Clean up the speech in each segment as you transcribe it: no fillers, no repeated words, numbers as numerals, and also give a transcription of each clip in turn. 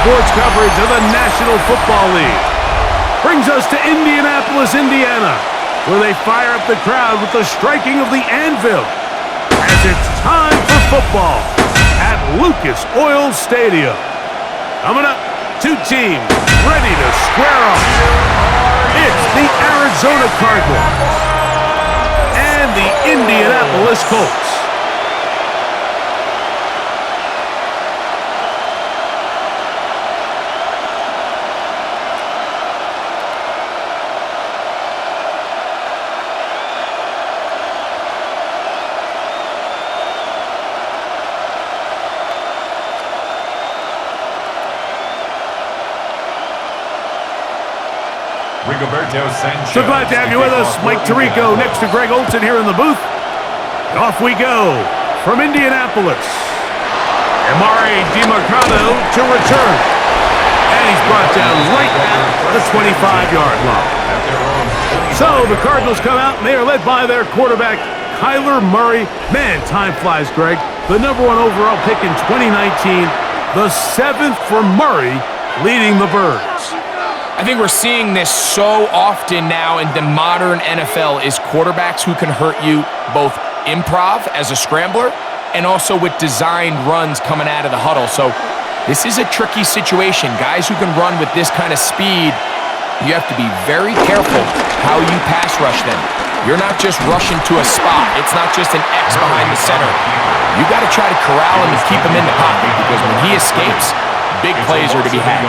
sports coverage of the National Football League. Brings us to Indianapolis, Indiana, where they fire up the crowd with the striking of the anvil as it's time for football at Lucas Oil Stadium. Coming up, two teams ready to square off. It's the Arizona Cardinals and the Indianapolis Colts. So glad to have you with us. Mike Tirico next to Greg Olson here in the booth. And off we go from Indianapolis. Amari DiMarcano to return. And he's brought down right at the 25-yard line. So the Cardinals come out, and they are led by their quarterback, Kyler Murray. Man, time flies, Greg. The #1 overall pick in 2019. The 7th for Murray, leading the Birds. I think we're seeing this so often now in the modern NFL is quarterbacks who can hurt you both improv as a scrambler and also with designed runs coming out of the huddle. So this is a tricky situation. Guys who can run with this kind of speed, you have to be very careful how you pass rush them. You're not just rushing to a spot. It's not just an X behind the center. You got to try to corral him and keep him in the pocket because when he escapes, big plays are to be had.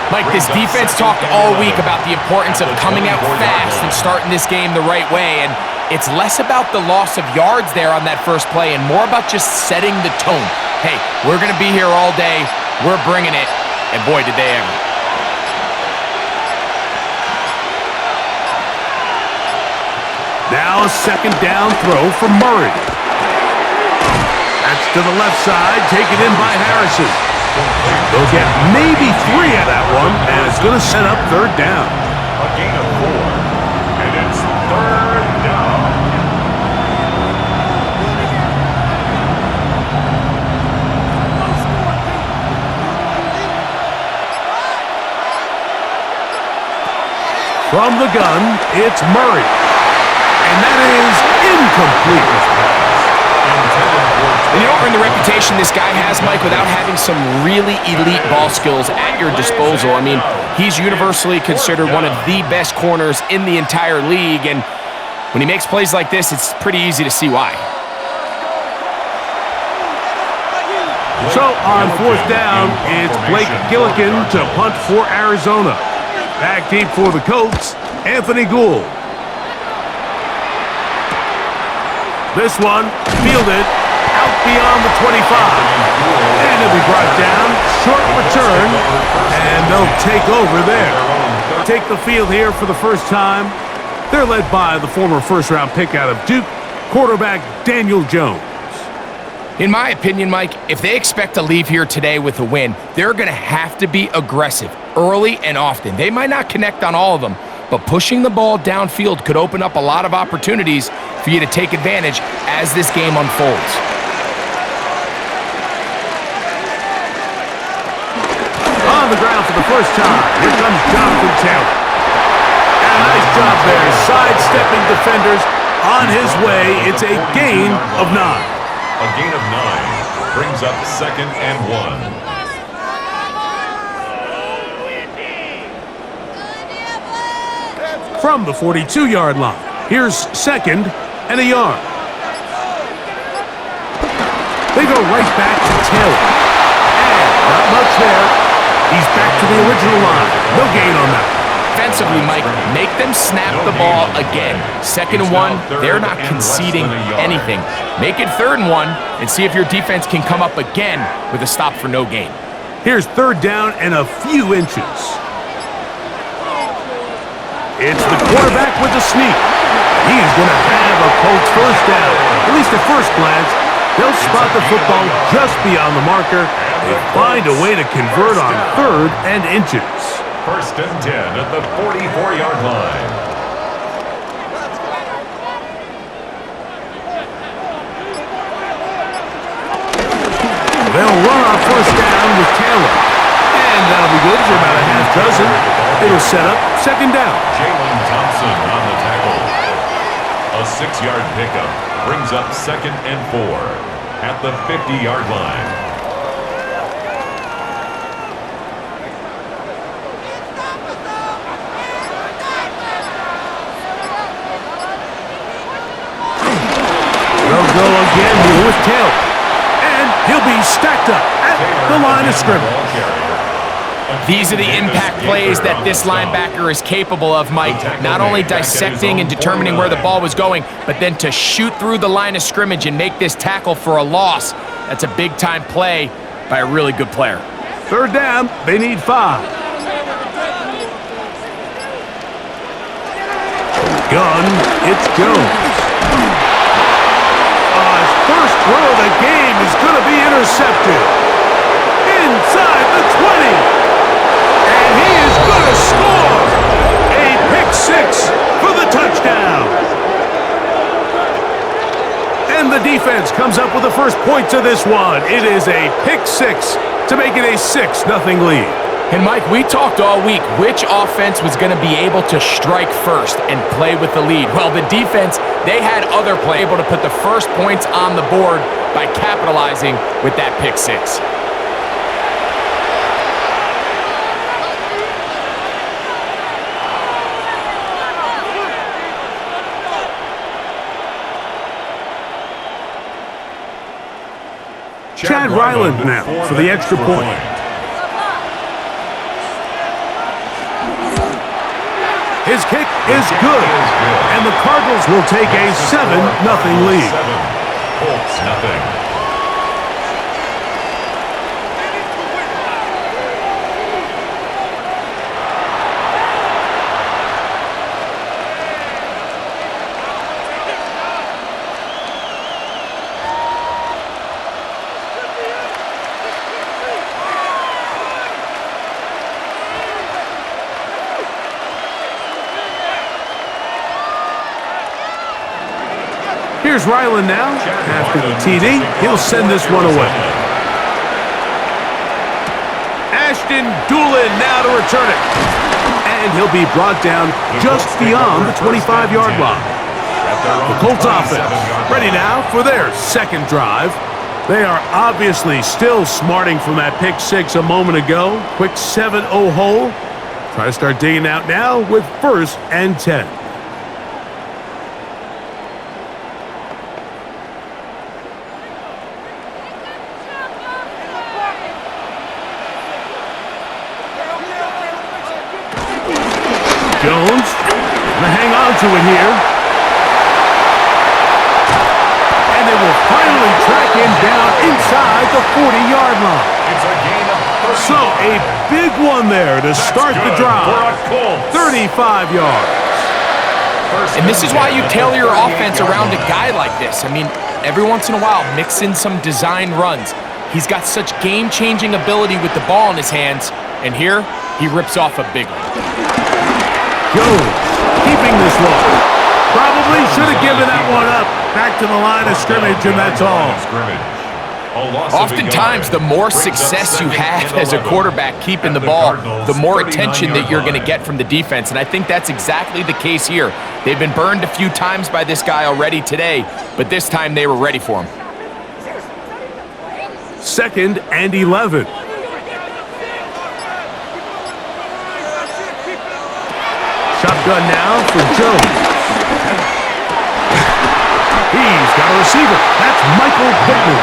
Mike, this defense talked all week about the importance of coming out fast and starting this game the right way, and it's less about the loss of yards there on that first play and more about just setting the tone. Hey, we're going to be here all day. We're bringing it, and boy, did they ever. Now a second down throw for Murray. That's to the left side, taken in by Harrison. They'll get maybe 3 of that one, and it's going to set up third down. A gain of 4, and it's third down. From the gun, it's Murray. And that is incomplete. And you don't earn the reputation this guy has, Mike, without having some really elite ball skills at your disposal. I mean, he's universally considered one of the best corners in the entire league, and when he makes plays like this, it's pretty easy to see why. So on fourth down, it's Blake Gillikin to punt for Arizona. Back deep for the Colts, Anthony Gould. This one fielded out beyond the 25. And it'll be brought down. Short return. And they'll take over there. Take the field here for the first time. They're led by the former first-round pick out of Duke, quarterback Daniel Jones. In my opinion, Mike, if they expect to leave here today with a win, they're going to have to be aggressive early and often. They might not connect on all of them, but pushing the ball downfield could open up a lot of opportunities for you to take advantage as this game unfolds. On the ground for the first time, here comes Jonathan Taylor. And a nice job there, sidestepping defenders on his way. It's a gain of 9. A gain of 9 brings up 2nd and 1. From the 42-yard line, here's 2nd and a yard. They go right back to Taylor. And not much there. He's back to the original line. No gain on that. Defensively, Mike, make them snap the ball again. 2nd and 1, they're not conceding anything. Make it 3rd and 1 and see if your defense can come up again with a stop for no gain. Here's 3rd down and a few inches. It's the quarterback with the sneak. He's going to have a Colts first down. At least at first glance, they'll spot the football just beyond the marker. They find a way to convert on 3rd and inches. 1st and 10 at the 44-yard line. They'll run on 1st down with Taylor. And be good for about a half dozen. It'll set up second down. Jalen Thompson on the tackle. A 6-yard pickup brings up 2nd and 4 at the 50-yard line. They'll go again here with Taylor. And he'll be stacked up at the line of scrimmage. These are the impact plays that this linebacker is capable of, Mike. Not only dissecting and determining where the ball was going, but then to shoot through the line of scrimmage and make this tackle for a loss. That's a big-time play by a really good player. Third down, they need 5. Gun, it's Jones. His first throw of the game is going to be intercepted. Inside the 20. And he is going to score. A pick 6 for the touchdown. And the defense comes up with the first points of this one. It is a pick 6 to make it a 6-0 lead. And Mike, we talked all week which offense was going to be able to strike first and play with the lead. Well, the defense, they had other play able to put the first points on the board by capitalizing with that pick 6. Chad Ryland now for the extra point. His kick is good, and the Cardinals will take a 7-0 lead. Colts, nothing. Here's Ryland now. After the TD, he'll send this one away. Ashton Doolin now to return it. And he'll be brought down just beyond the 25-yard line. The Colts offense ready now for their second drive. They are obviously still smarting from that pick 6 a moment ago. Quick 7-0 hole. Try to start digging out now with 1st and 10. Jones, gonna hang on to it here. And they will finally track him down inside the 40-yard line. It's a gain of 30. So a big one there to start the drive. 35 yards. And this is why you tailor your offense around a guy like this. I mean, every once in a while, mix in some design runs. He's got such game-changing ability with the ball in his hands. And here, he rips off a big one. Jones keeping this one. Probably should have given that one up. Back to the line of scrimmage, and that's all. Oftentimes, the more success you have as a quarterback keeping the ball, the more attention that you're going to get from the defense. And I think that's exactly the case here. They've been burned a few times by this guy already today, but this time they were ready for him. 2nd and 11. Shotgun now for Jones. He's got a receiver. That's Michael Pittman.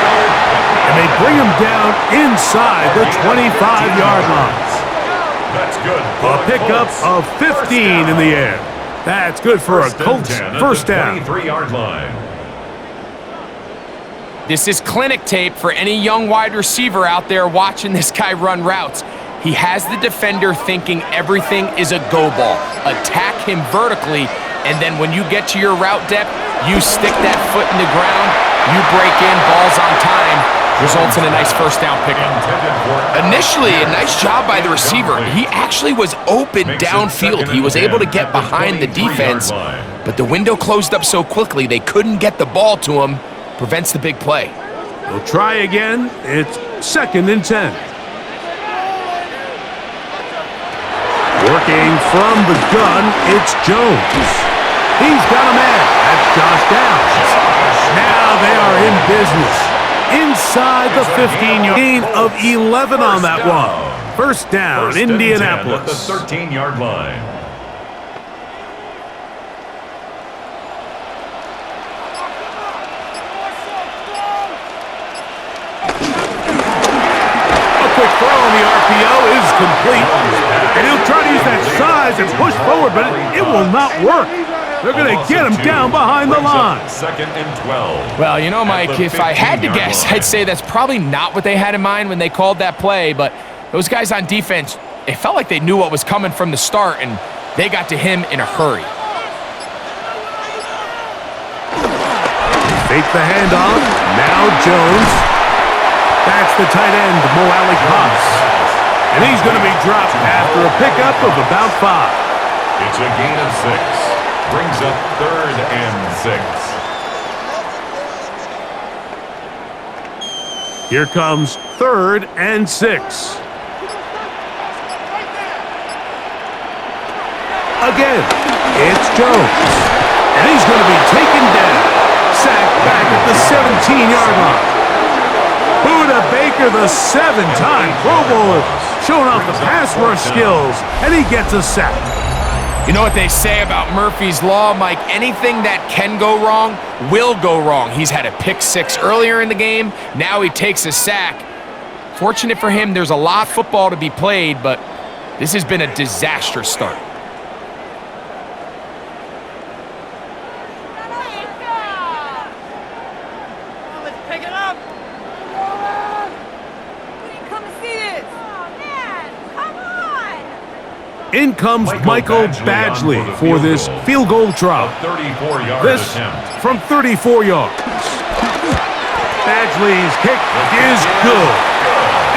And they bring him down inside the 25-yard line. That's good. A pickup of 15 in the air. That's good for a Colts first down. 23-yard line. This is clinic tape for any young wide receiver out there watching this guy run routes. He has the defender thinking everything is a go ball. Attack him vertically, and then when you get to your route depth, you stick that foot in the ground, you break in, balls on time, results in a nice first down pickup. Initially, a nice job by the receiver. He actually was open downfield. He was able to get behind the defense, but the window closed up so quickly they couldn't get the ball to him. Prevents the big play. They'll try again. It's 2nd and 10. Looking from the gun, it's Jones. He's got a man. That's Josh Downs. Now they are in business. Inside the 15-yard gain of 11 on that one. First down, Indianapolis. At the 13-yard line. A quick throw on the RPO is complete. And he'll try to use that size and push forward, but it will not work. They're going to get him down behind the line. Second and 12. Well, you know, Mike, if I had to guess, I'd say that's probably not what they had in mind when they called that play, but those guys on defense, it felt like they knew what was coming from the start, and they got to him in a hurry. Fake the handoff. Now Jones. That's the tight end, Mo Alley Cox. And he's going to be dropped after a pickup of about 5. It's a gain of 6. Brings up 3rd and 6. Here comes 3rd and 6. Again, it's Jones. And he's going to be taken down. Sacked back at the 17-yard line. Buda Baker, the 7-time Pro Bowler, showing off the pass rush skills, and he gets a sack. You know what they say about Murphy's Law, Mike? Anything that can go wrong will go wrong. He's had a pick 6 earlier in the game. Now he takes a sack. Fortunate for him, there's a lot of football to be played, but this has been a disastrous start. In comes Michael Badgley for this field goal try. This from 34 yards. Badgley's kick is good.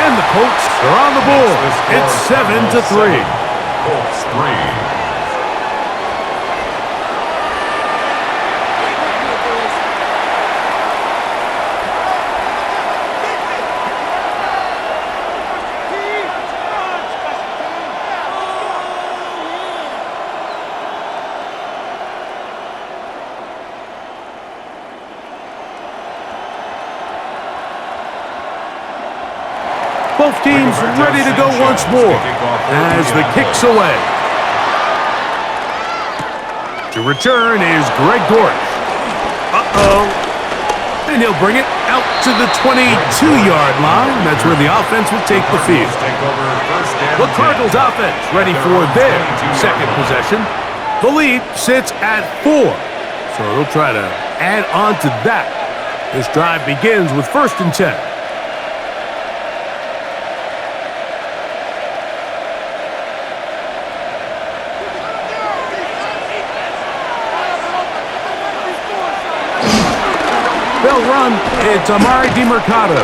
And the Colts are on the board. It's 7-3. Colts 3. Both teams ready to go once more as the kick's away. To return is Greg Dortch. And he'll bring it out to the 22-yard line. That's where the offense will take the field. The Cardinals offense ready for their second possession. The lead sits at 4. So they'll try to add on to that. This drive begins with 1st and 10. They'll run. It's Amari DiMercato.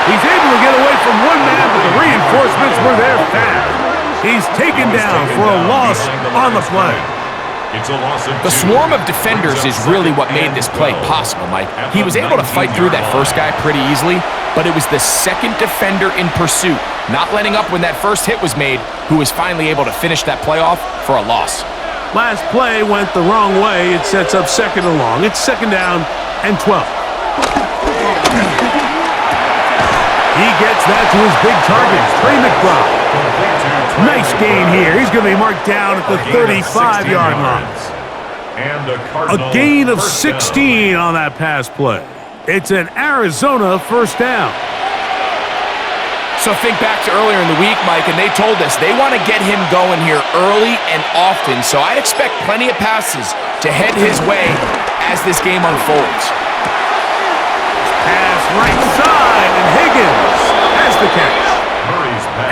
He's able to get away from one man, but the reinforcements were there fast. He's taken down for a loss on the play. The swarm of defenders is really what made this play possible, Mike. He was able to fight through that first guy pretty easily, but it was the second defender in pursuit, not letting up when that first hit was made, who was finally able to finish that play off for a loss. Last play went the wrong way. It sets up 2nd and long. It's 2nd down and 12. He gets that to his big target, Trey McBride. Nice gain here. He's going to be marked down at the 35-yard line. A gain of 16 on that pass play. It's an Arizona first down. So think back to earlier in the week, Mike, and they told us they want to get him going here early and often. So I'd expect plenty of passes to head his way as this game unfolds. Pass right side, and Higgins has the catch.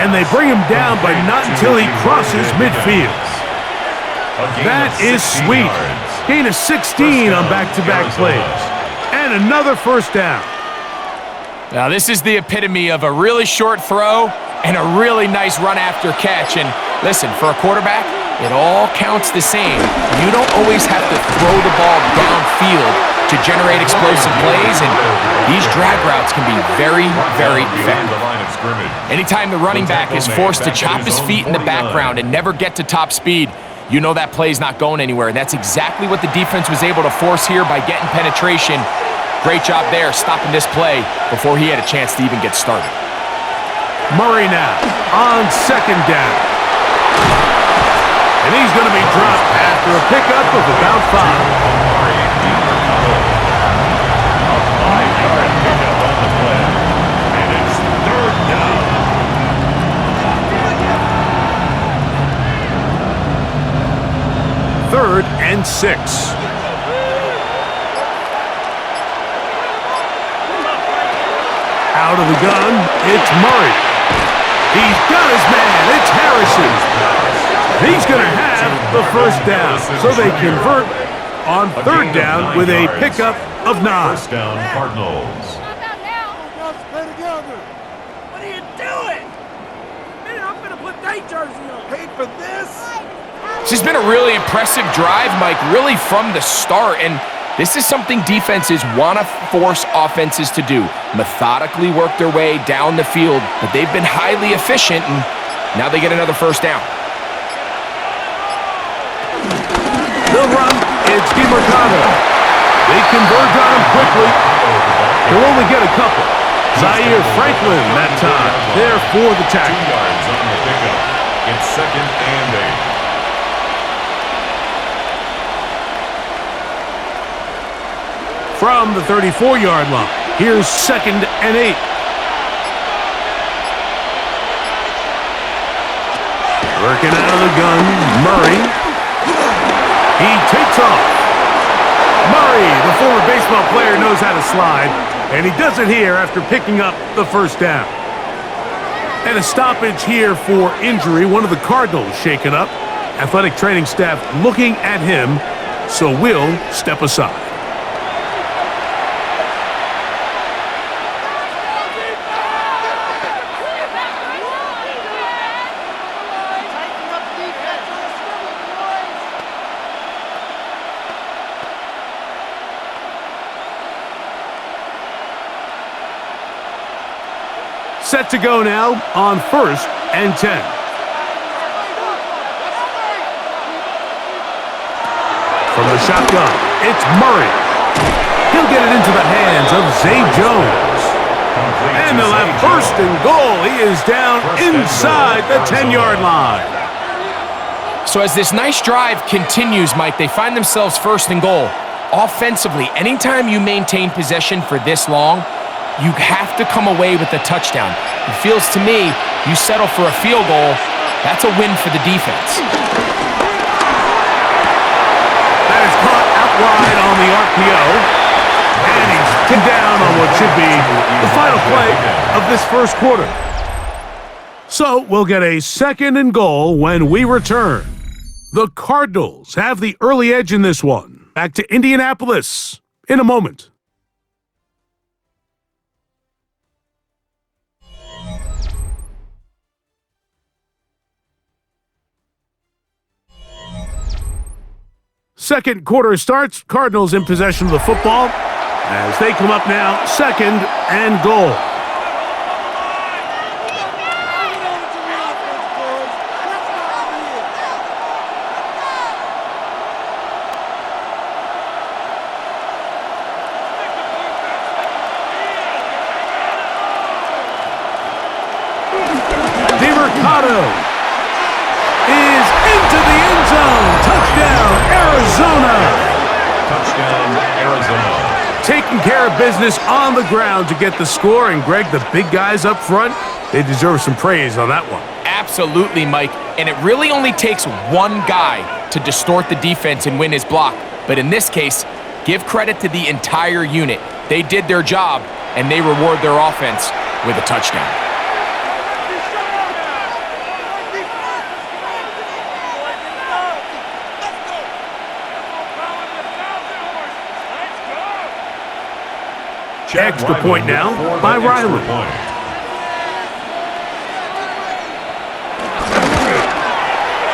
And they bring him down, but not until he crosses midfield. That is sweet. Gain of 16 on back-to-back plays. And another first down. Now, this is the epitome of a really short throw and a really nice run after catch. And listen, for a quarterback, it all counts the same. You don't always have to throw the ball downfield to generate explosive plays, and these drag routes can be very, very effective. Anytime the running back is forced to chop his feet in the background and never get to top speed, you know that play's not going anywhere. And that's exactly what the defense was able to force here by getting penetration. Great job there, stopping this play before he had a chance to even get started. Murray now on second down. And he's going to be dropped after a pickup of about 5. Third and 6. Out of the gun, it's Murray. He's got his man, it's Harrison. He's going to have the first down, so they convert on third down with a pickup of 9. First down, Cardinals. What are you doing? Man, I'm going to put that jersey on. Paid for this? This has been a really impressive drive, Mike, really from the start, and this is something defenses want to force offenses to do. Methodically work their way down the field, but they've been highly efficient, and now they get another first down. They'll run, it's DiMarcano. They converge on him quickly. He'll only get a couple. Zaire Franklin that time, there for the tackle. 2 yards on the pickup. It's second and 8. From the 34-yard line, here's second and 8. Working out of the gun, Murray. He takes off. Murray, the former baseball player, knows how to slide, and he does it here after picking up the first down. And a stoppage here for injury. One of the Cardinals shaken up. Athletic training staff looking at him, so we'll step aside. Set to go now on first and 10. From the shotgun, it's Murray. He'll get it into the hands of Zay Jones. And they'll have first and goal. He is down inside the 10-yard line. So as this nice drive continues, Mike, they find themselves first and goal. Offensively, anytime you maintain possession for this long, you have to come away with a touchdown. It feels to me, you settle for a field goal, that's a win for the defense. That is caught out wide on the RPO. And he's pinned down on what should be the final play of this first quarter. So we'll get a second and goal when we return. The Cardinals have the early edge in this one. Back to Indianapolis in a moment. Second quarter starts. Cardinals in possession of the football as they come up now, second and goal. DiMarcano is into the end zone. Touchdown, Arizona. Touchdown, Arizona. Taking care of business on the ground to get the score. And, Greg, the big guys up front, they deserve some praise on that one. Absolutely, Mike. And it really only takes one guy to distort the defense and win his block. But in this case, give credit to the entire unit. They did their job, and they reward their offense with a touchdown. Extra point now by Riley.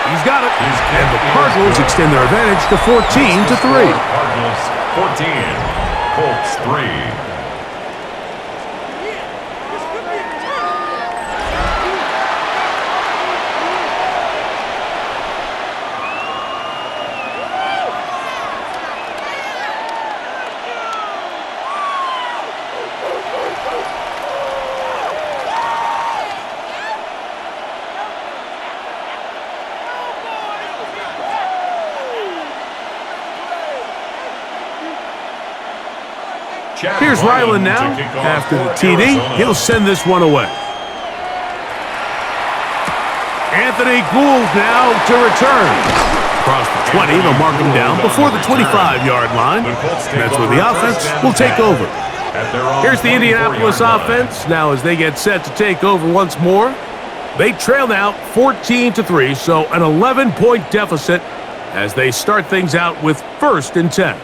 He's got it. And the Cardinals extend their advantage to 14-3. Cardinals 14. Colts 3. Here's Ryland now. After the TD, he'll send this one away. Anthony Gould now to return. Across the 20, they'll mark him down before the 25-yard line. That's where the offense will take over. Here's the Indianapolis offense. Now as they get set to take over once more, they trail now 14-3, so an 11-point deficit as they start things out with 1st and 10.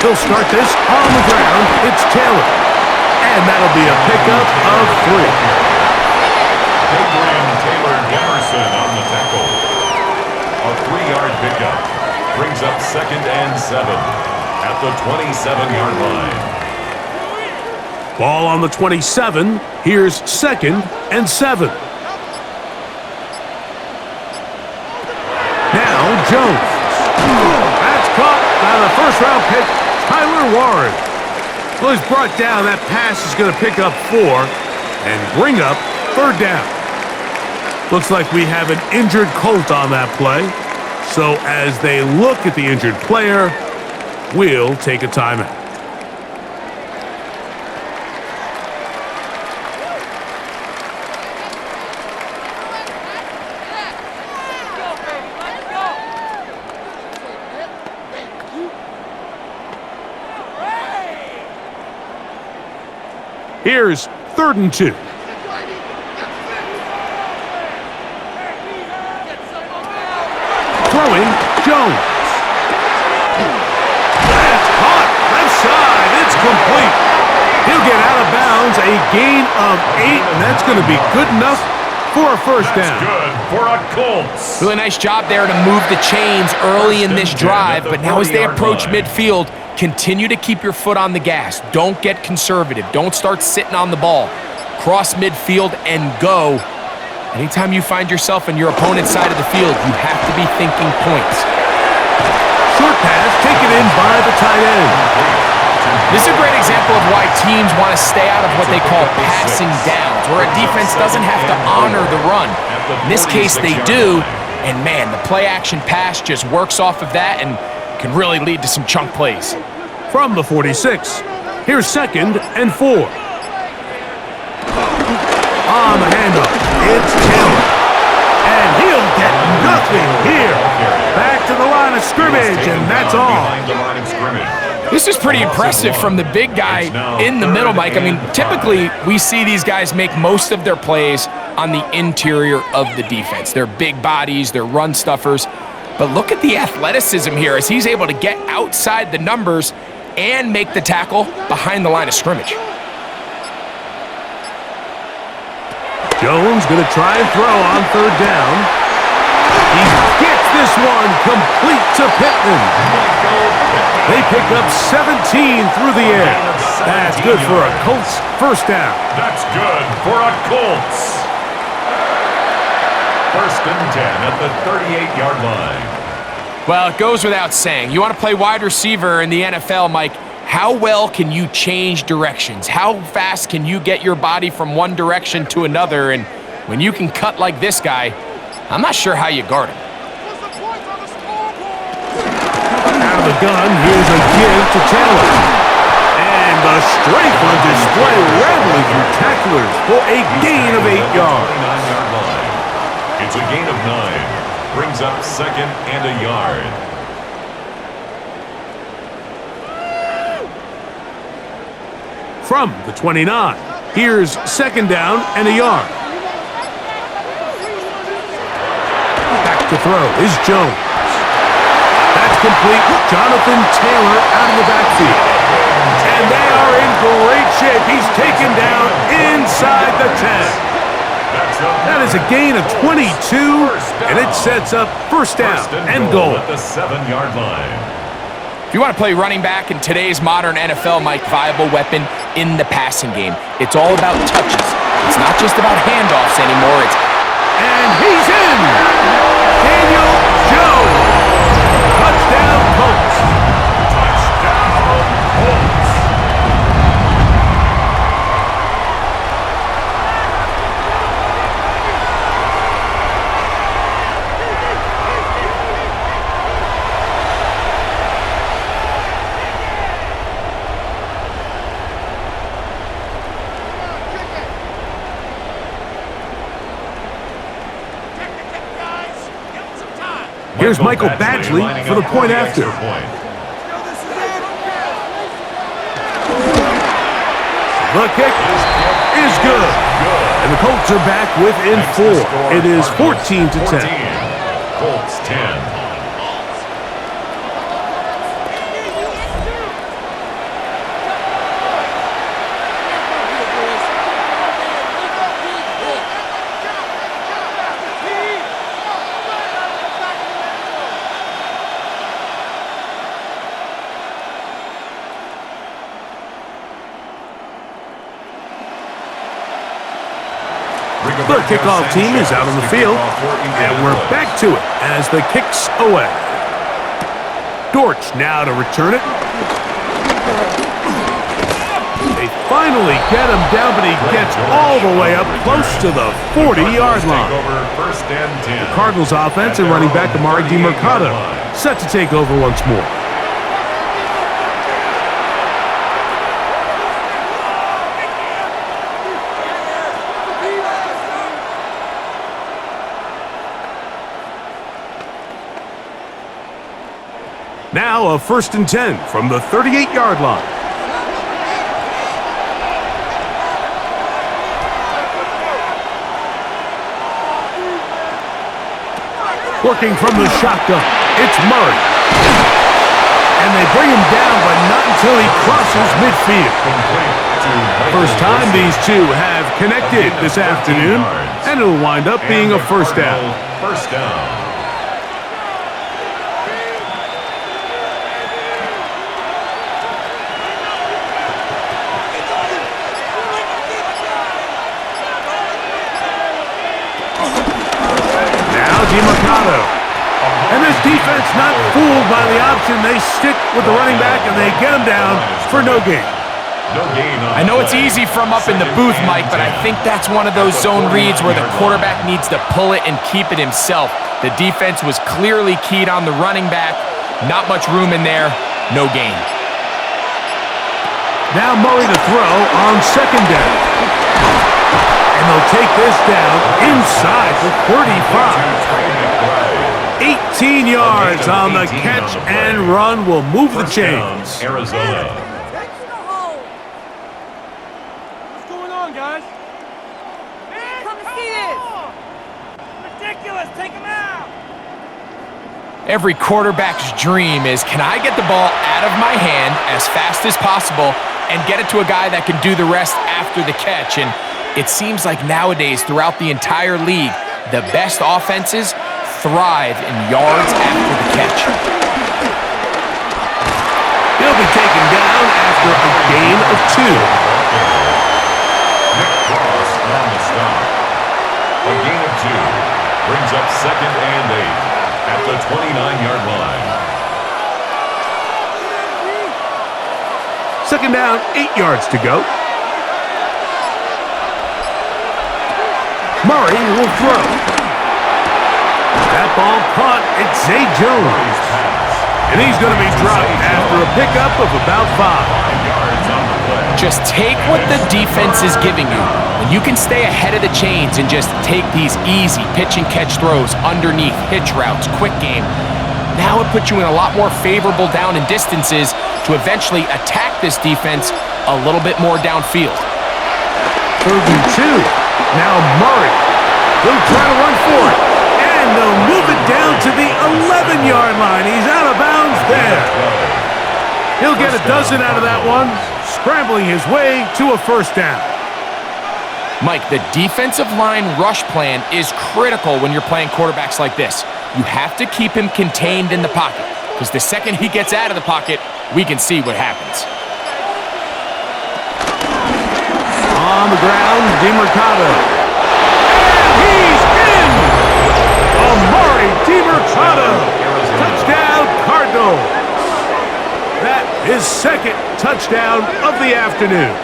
He'll start this on the ground. It's Taylor. And that'll be a pickup of 3. Taylor Demerson on the tackle. A 3-yard pickup. Brings up 2nd and 7 at the 27-yard line. Ball on the 27. Here's 2nd and 7. Now Jones. That's caught by the first-round pick, Tyler Warren. Well, he's brought down. That pass is going to pick up 4 and bring up 3rd down. Looks like we have an injured Colt on that play. So as they look at the injured player, we'll take a timeout. Here's 3rd and 2. Throwing, Jones. That's caught. Left side. It's complete. He'll get out of bounds. A gain of 8, and that's going to be good enough for a 1st down. That's good for a Colts. Really nice job there to move the chains early in this drive, but now as they approach midfield, continue to keep your foot on the gas. Don't get conservative. Don't start sitting on the ball. Cross midfield and go. Anytime you find yourself on your opponent's side of the field, you have to be thinking points. Short pass taken in by the tight end. This is a great example of why teams want to stay out of what they call passing downs, where a defense doesn't have to honor the run. In this case, they do, and man, the play-action pass just works off of that and can really lead to some chunk plays. From the 46, here's 2nd and 4. On the handoff, it's Taylor. And he'll get nothing here. Back to the line of scrimmage, and that's all. This is pretty impressive from the big guy in the middle, Mike. I mean, typically we see these guys make most of their plays on the interior of the defense. They're big bodies, they're run stuffers. But look at the athleticism here as he's able to get outside the numbers and make the tackle behind the line of scrimmage. Jones going to try and throw on 3rd down. He gets this one complete to Pittman. They pick up 17 through the air. That's good for a Colts 1st down. That's good for a Colts. 1st and 10 at the 38-yard line. Well, it goes without saying. You want to play wide receiver in the NFL, Mike, how well can you change directions? How fast can you get your body from one direction to another? And when you can cut like this guy, I'm not sure how you guard him. Out of the gun, here's a give to Taylor. And the strength on display, rattling through tacklers for a gain of 8 yards. It's a gain of 9. Brings up 2nd and a yard. From the 29, here's 2nd down and a yard. Back to throw is Jones. That's complete. Jonathan Taylor out of the backfield. And they are in great shape. He's taken down inside the 10. That is a gain of 22, and it sets up first down and goal at the 7-yard line. If you want to play running back in today's modern NFL, Mike, viable weapon in the passing game. It's all about touches. It's not just about handoffs anymore. And he's in! Daniel Jones! Touchdown, Colts! Touchdown, Colts! Here's Michael Badgley for the point after. The kick is good. And the Colts are back within 4. It is 14-10. Colts 10. The kickoff team is out on the field, and we're back to it as the kick's away. Dortch now to return it. They finally get him down, but he gets all the way up close to the 40-yard line. The Cardinals offense and running back Amari DiMercato set to take over once more. Now a 1st and 10 from the 38-yard line. Working from the shotgun, it's Murray. And they bring him down, but not until he crosses midfield. First time these two have connected this afternoon, and it'll wind up being a first down. First down. DiMercato. And this defense not fooled by the option. They stick with the running back, and they get him down for no gain. I know it's easy from up in the booth, Mike, but I think that's one of those zone reads where the quarterback needs to pull it and keep it himself. The defense was clearly keyed on the running back. Not much room in there. No gain. Now Murray to throw on 2nd down. And they'll take this down inside the 35. 18 yards on the catch and run will move the chains. Arizona. What's going on, guys? Come and see this! Ridiculous! Take him out! Every quarterback's dream is, can I get the ball out of my hand as fast as possible and get it to a guy that can do the rest after the catch? And it seems like nowadays, throughout the entire league, the best offenses thrive in yards after the catch. He'll be taken down after a gain of 2. Nick Cross on the stop. A gain of 2 brings up 2nd and 8 at the 29-yard line. 2nd down, 8 yards to go. Murray will throw. That ball caught. It's Zay Jones. And he's going to be dropped after a pickup of about 5. Just take what the defense is giving you. And you can stay ahead of the chains and just take these easy pitch and catch throws underneath, hitch routes, quick game. Now it puts you in a lot more favorable down and distances to eventually attack this defense a little bit more downfield. 3rd and 2. Now Murray. He'll try to run for it. And they'll move it down to the 11-yard line. He's out of bounds there. He'll get a dozen out of that one. scrambling his way to a first down. Mike, the defensive line rush plan is critical when you're playing quarterbacks like this. You have to keep him contained in the pocket, because the second he gets out of the pocket, we can see what happens. On the ground, DeMercado. And he's in! Amari DeMercado. Touchdown, Cardinals. That is second touchdown of the afternoon.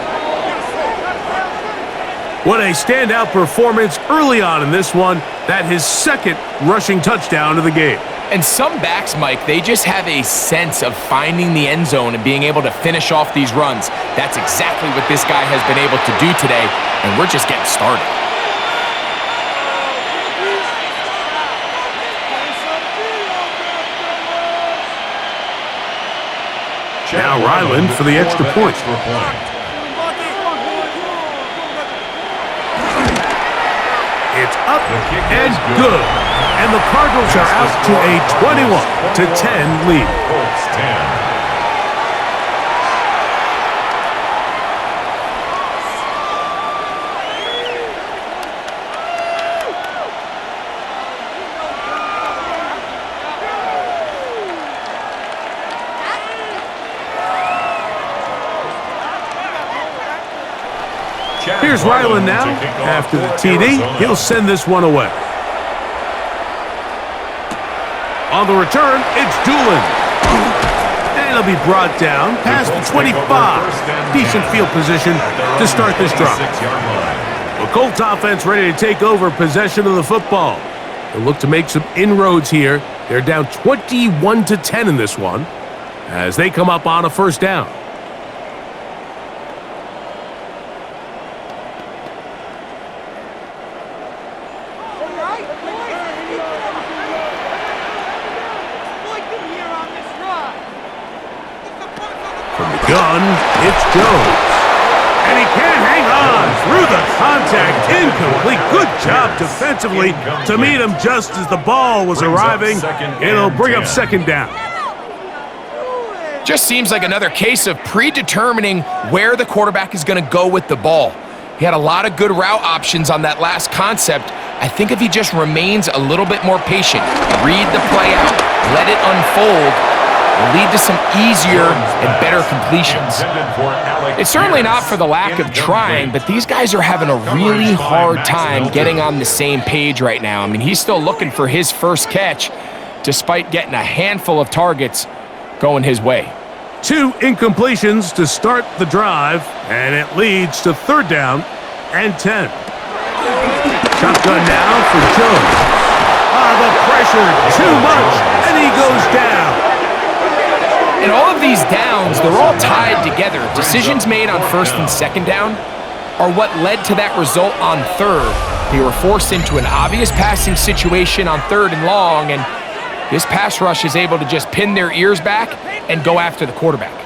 What a standout performance early on in this one. That his second rushing touchdown of the game. And some backs, Mike, they just have a sense of finding the end zone and being able to finish off these runs. That's exactly what this guy has been able to do today, and we're just getting started. Now Ryland for the extra point. It's up and good. And the Cardinals are out to a 21-10 lead. Colts 10. Here's Ryland now. After the TD, he'll send this one away. On the return, it's Doolin. And he'll be brought down past the 25. Decent field position to start this drive. The Colts offense ready to take over possession of the football. They'll look to make some inroads here. They're down 21-10 in this one as they come up on a first down. Gun, it's Jones. And he can't hang on through the contact. Incomplete. Good job defensively to meet him just as the ball was arriving. It'll bring up second down. Just seems like another case of predetermining where the quarterback is going to go with the ball. He had a lot of good route options on that last concept. I think if he just remains a little bit more patient, read the play out, let it unfold, will lead to some easier and better completions. It's certainly not for the lack of trying, but these guys are having a really hard time getting on the same page right now. I mean, he's still looking for his first catch, despite getting a handful of targets going his way. 2 incompletions to start the drive, and it leads to third down and 10. Shotgun now for Jones. The pressure, too much, and he goes down. And all of these downs, they're all tied together. Decisions made on first and second down are what led to that result on third. They were forced into an obvious passing situation on third and long, and this pass rush is able to just pin their ears back and go after the quarterback.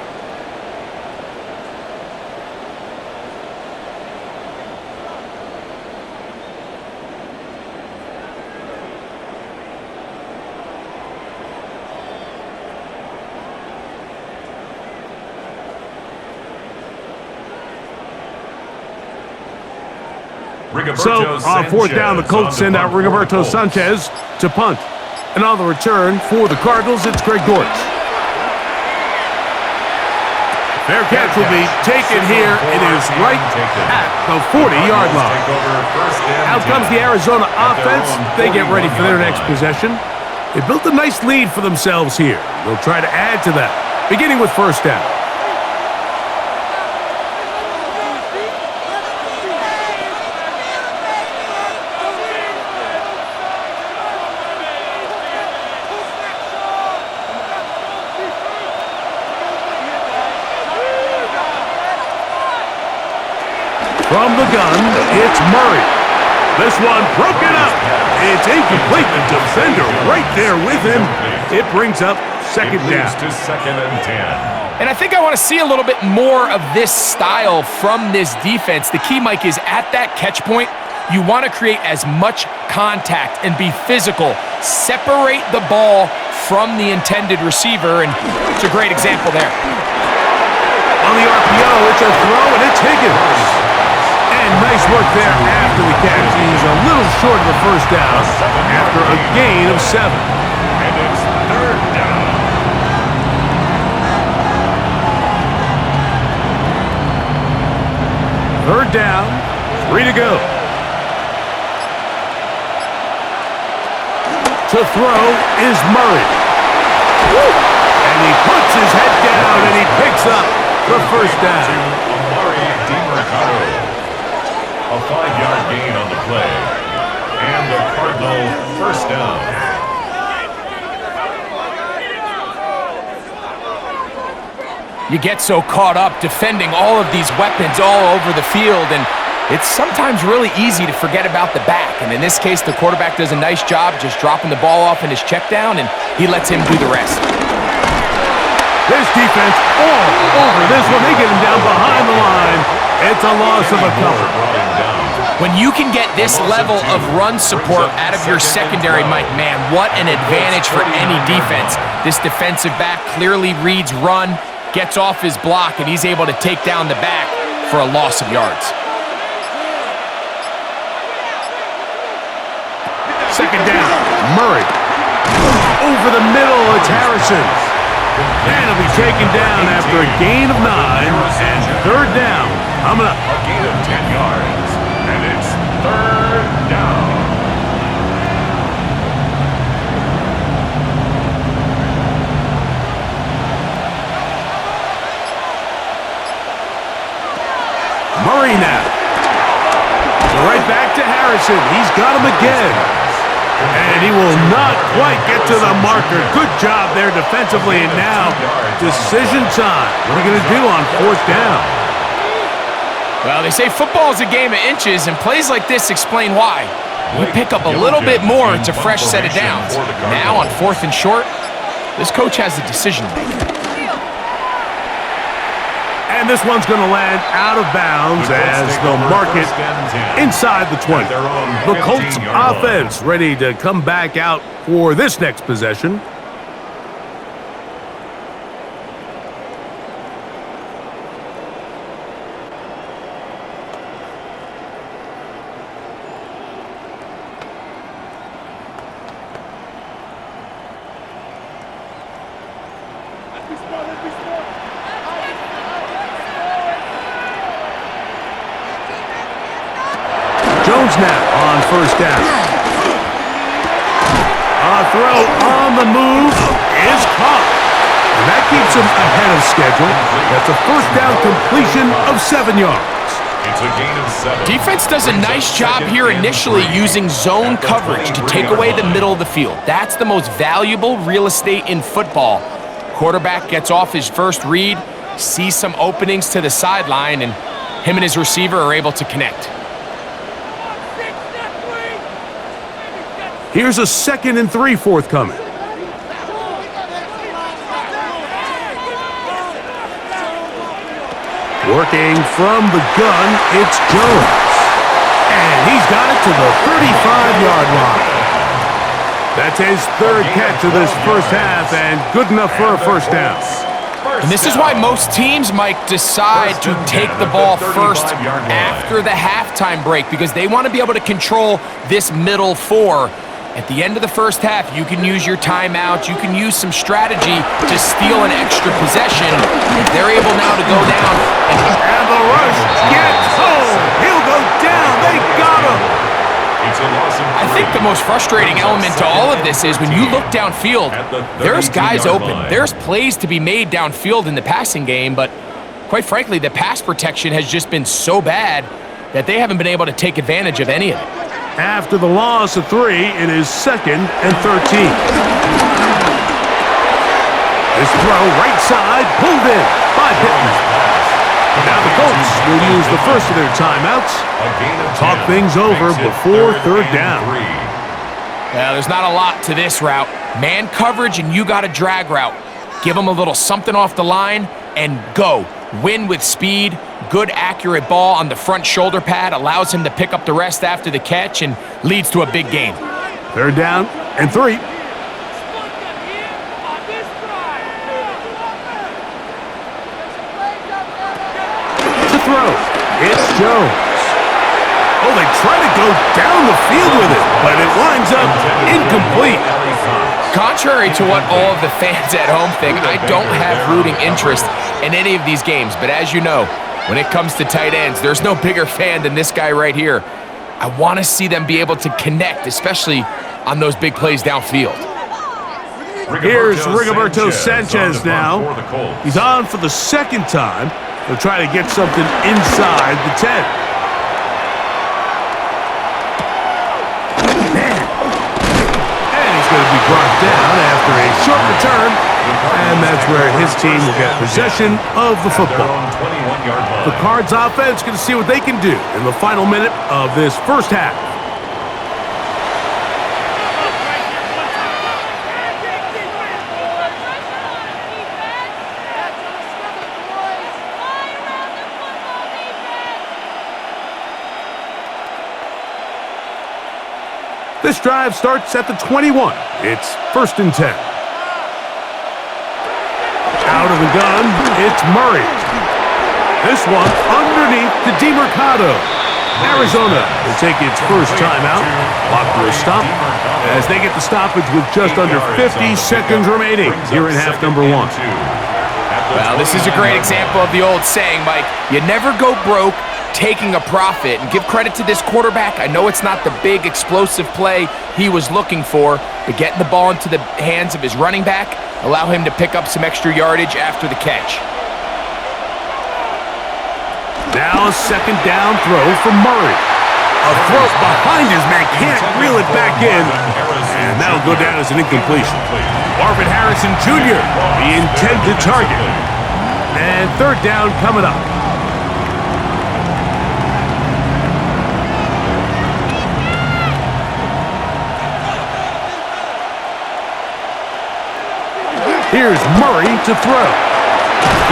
So, on fourth down, the Colts send out Rigoberto Sanchez to punt. And on the return for the Cardinals, it's Greg Dortch. Fair catch will be taken here. It is right at the 40-yard line. Out comes the Arizona offense. They get ready for their next possession. They built a nice lead for themselves here. They'll try to add to that, beginning with first down. From the gun, it's Murray. This one broken up. It's incomplete. The defender right there with him. It brings up second down. To second and 10. And I think I want to see a little bit more of this style from this defense. The key, Mike, is at that catch point, you want to create as much contact and be physical. Separate the ball from the intended receiver, and it's a great example there. On the RPO, It's a throw, and it's Higgins. And nice work there after the catch. He's a little short of the first down after a gain of 7. And it's 3rd down. Third down, 3 to go. To throw is Murray. And he puts his head down and he picks up the first down. A 5-yard gain on the play. And the Cardinal first down. You get so caught up defending all of these weapons all over the field, and it's sometimes really easy to forget about the back. And in this case, the quarterback does a nice job just dropping the ball off in his check down, and he lets him do the rest. This defense all over this one. They get him down behind the line. It's a loss of a couple. When you can get this level of run support out of your secondary, Mike, man, what an advantage for any defense. This defensive back clearly reads run, gets off his block, and he's able to take down the back for a loss of yards. Second down, Murray. Over the middle, it's Harrison. And he'll be taken down after a gain of 9. And third down, coming up. A gain of 10 yards. And it's 3rd down. Murray now. Right back to Harrison. He's got him again. And he will not quite get to the marker. Good job there defensively. And now, decision time. What are you going to do on 4th down? Well, they say football is a game of inches, and plays like this explain why. You pick up a little bit more, it's a fresh set of downs. Now, on 4th and short, this coach has a decision to make. And this one's going to land out of bounds as they'll mark it inside the 20. The Colts offense ready to come back out for this next possession. Jones now on 1st down. A throw on the move is caught. And that keeps him ahead of schedule. That's a 1st down completion of 7 yards. It's a gain of 7. Defense does a nice job here initially using zone coverage to take away the middle of the field. That's the most valuable real estate in football. Quarterback gets off his first read, sees some openings to the sideline, and him and his receiver are able to connect. Here's a 2nd and 3 forthcoming. Working from the gun, it's Jones. And he's got it to the 35-yard line. That's his 3rd catch of this first half, and good enough for a 1st down. And this is why most teams, Mike, decide to take the ball first after the halftime break, because they want to be able to control this middle 4. At the end of the first half, you can use your timeouts, you can use some strategy to steal an extra possession. They're able now to go down. And the rush gets home. He'll go down. They got him. I think the most frustrating element to all of this is when you look downfield, there's guys open. There's plays to be made downfield in the passing game, but quite frankly, the pass protection has just been so bad that they haven't been able to take advantage of any of it. After the loss of 3, it is 2nd and 13. This throw right side pulled in by Pittman. Now the Colts will use the first of their timeouts. Talk things over before 3rd down. Well, there's not a lot to this route. Man coverage and you got a drag route. Give them a little something off the line and go. Win with speed. Good, accurate ball on the front shoulder pad allows him to pick up the rest after the catch and leads to a big gain. 3rd down and 3. throw. It's Jones. Oh, they try to go down the field with it, but it winds up incomplete. Contrary to what all of the fans at home think, I don't have rooting interest in any of these games. But as you know, when it comes to tight ends, there's no bigger fan than this guy right here. I want to see them be able to connect, especially on those big plays downfield. Here's Rigoberto Sanchez now. He's on for the second time. He'll try to get something inside the 10. Going to be brought down after a short return, and that's where his team will get possession of the football. The Cards offense going to see what they can do in the final minute of this first half. This drive starts at the 21. It's 1st and 10. Out of the gun, it's Murray. This one underneath to DeMercado. Arizona will take its first timeout. Clock for a stop as they get the stoppage with just under 50 seconds remaining here in half number 1. Well, this is a great example of the old saying, Mike, you never go broke taking a profit. And give credit to this quarterback. I know it's not the big explosive play he was looking for, but getting the ball into the hands of his running back allow him to pick up some extra yardage after the catch. Now a second down throw for Murray. A throw behind his man, can't reel it back in, and that'll go down as an incompletion. Marvin Harrison Jr., the intended target. And 3rd down coming up. Here's Murray to throw.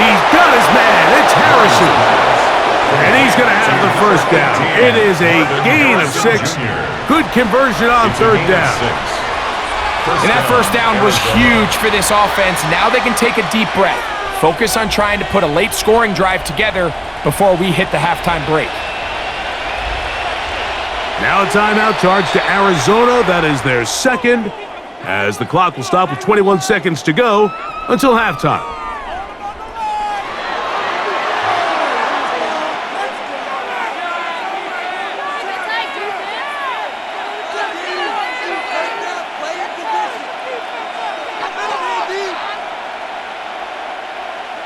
He's got his man. It's Harrison. And he's going to have the first down. It is a gain of 6. Good conversion on 3rd down. And that first down was huge for this offense. Now they can take a deep breath. Focus on trying to put a late scoring drive together before we hit the halftime break. Now a timeout charge to Arizona. That is their second, as the clock will stop with 21 seconds to go until halftime.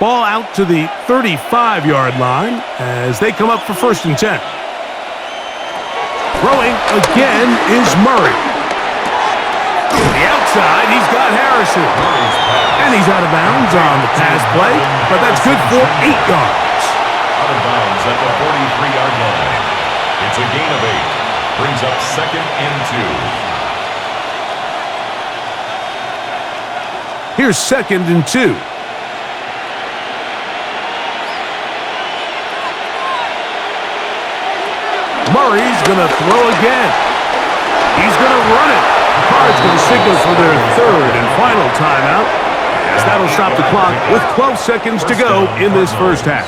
Ball out to the 35-yard line as they come up for 1st and 10. Throwing again is Murray. To the outside, he's got Harrison. And he's out of bounds on the pass play, but that's good for 8 yards. Out of bounds at the 43-yard line. It's a gain of 8. Brings up 2nd and 2. Here's 2nd and 2. Murray's going to throw again. He's going to run it. The Cards going to signal for their 3rd and final timeout, as that'll stop the clock with 12 seconds to go in this first half.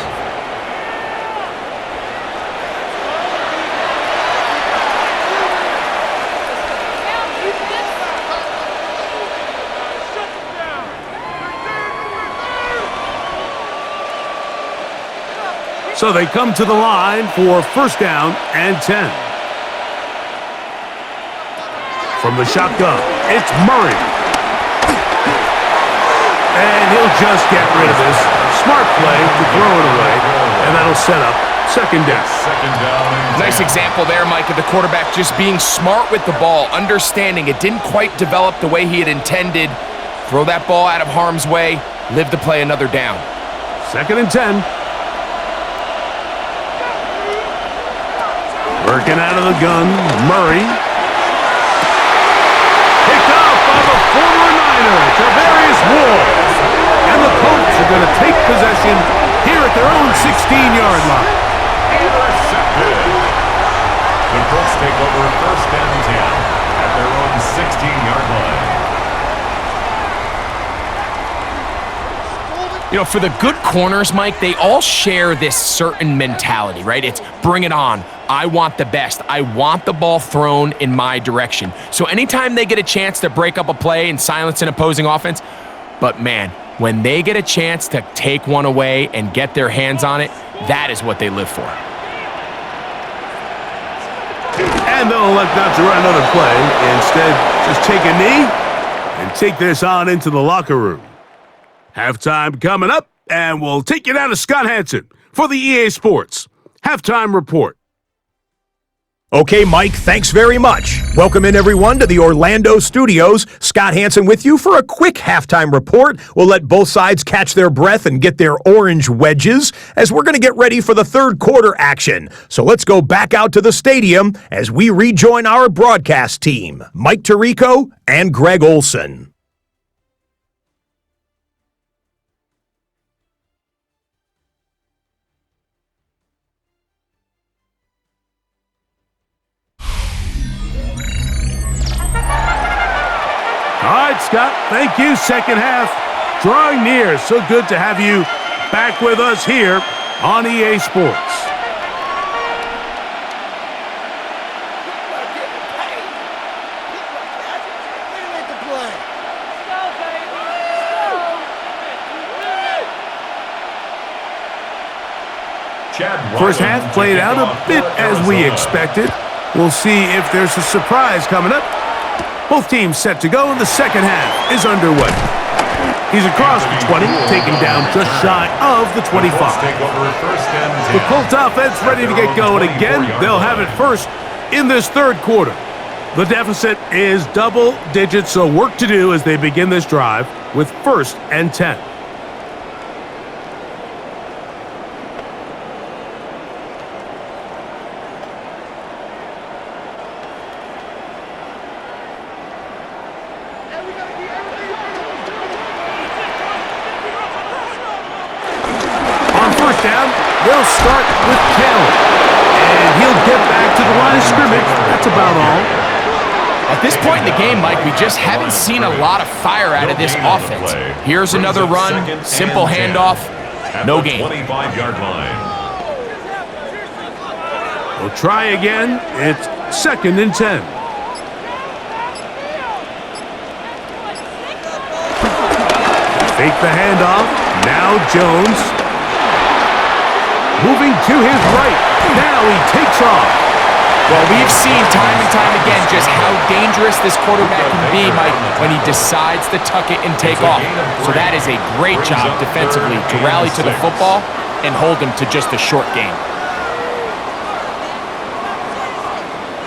So they come to the line for 1st down and 10. From the shotgun, it's Murray. And he'll just get rid of this. Smart play to throw it away, and that'll set up 2nd down. Nice example there, Mike, of the quarterback just being smart with the ball, understanding it didn't quite develop the way he had intended. Throw that ball out of harm's way, live to play another down. 2nd and 10. Working out of the gun, Murray. Picked up by the former Niner, Tavarius Ward. And the Colts are going to take possession here at their own 16-yard line. Intercepted. The Colts take over 1st and 10 at their own 16-yard line. You know, for the good corners, Mike, they all share this certain mentality, right? It's bring it on. I want the best. I want the ball thrown in my direction. So anytime they get a chance to break up a play and silence an opposing offense, but man, when they get a chance to take one away and get their hands on it, that is what they live for. And they'll elect not to run another play. Instead, just take a knee and take this on into the locker room. Halftime coming up, and we'll take you down to Scott Hansen for the EA Sports Halftime Report. Okay, Mike, thanks very much. Welcome in, everyone, to the Orlando studios. Scott Hansen with you for a quick halftime report. We'll let both sides catch their breath and get their orange wedges as we're going to get ready for the third quarter action. So let's go back out to the stadium as we rejoin our broadcast team, Mike Tirico and Greg Olson. All right, Scott, thank you. Second half drawing near. So good to have you back with us here on EA Sports. First half played out a bit as we expected. We'll see if there's a surprise coming up. Both teams set to go, and the second half is underway. He's across the 20, taking down just shy of the 25. The Colts offense ready to get going again. They'll have it first in this third quarter. The deficit is double digits, so work to do as they begin this drive with 1st and 10. They'll start with Kelly, and he'll get back to the line of scrimmage. That's about all. At this point in the game, Mike, we just haven't seen a lot of fire out of this offense. Here's another run, simple handoff, no gain. 25-yard line. We'll try again. It's 2nd and 10. Fake the handoff. Now Jones. Moving to his right. Now he takes off. Well, we've seen time and time again just how dangerous this quarterback can be, Mike, when he decides to tuck it and take off. So that is a great job defensively to rally to the football and hold him to just a short gain.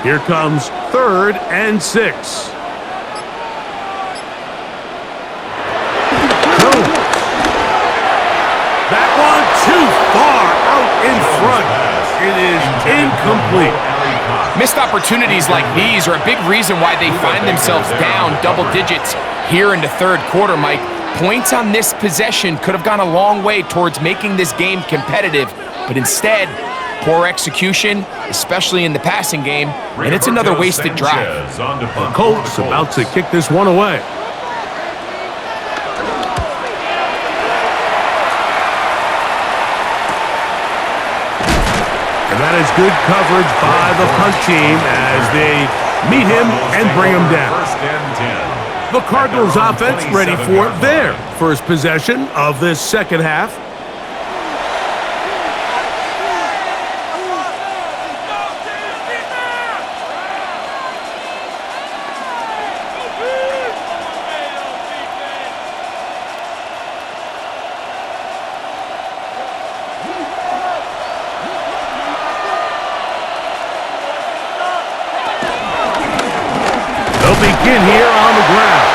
Here comes 3rd and 6. That one too far out in front. It is incomplete. Missed opportunities like these are a big reason why they find themselves down double digits here in the third quarter, Mike. Points on this possession could have gone a long way towards making this game competitive, but instead, poor execution, especially in the passing game, and it's another wasted drive. The Colts about to kick this one away. That is good coverage by the punt team as they meet him and bring him down. The Cardinals offense ready for their first possession of this second half. Begin here on the ground.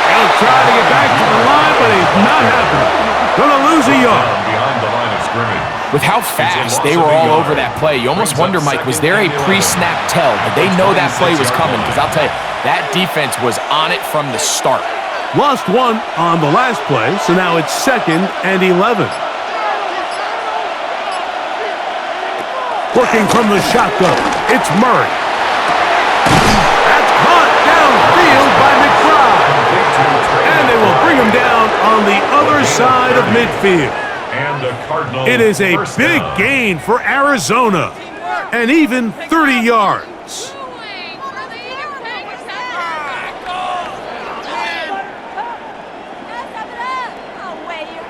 He'll try to get back to the line, but it's not happening. Gonna lose a yard. Behind the line of scrimmage. With how fast they were all over that play, you almost wonder, Mike, was there a pre-snap tell? Did they know that play was coming? Because I'll tell you, that defense was on it from the start. Lost one on the last play, so now it's 2nd and 11. Working from the shotgun, it's Murray. That's caught downfield by McBride. And they will bring him down on on the other side of midfield. And the Cardinals. It is a first big down. gain for Arizona, and even 30 yards.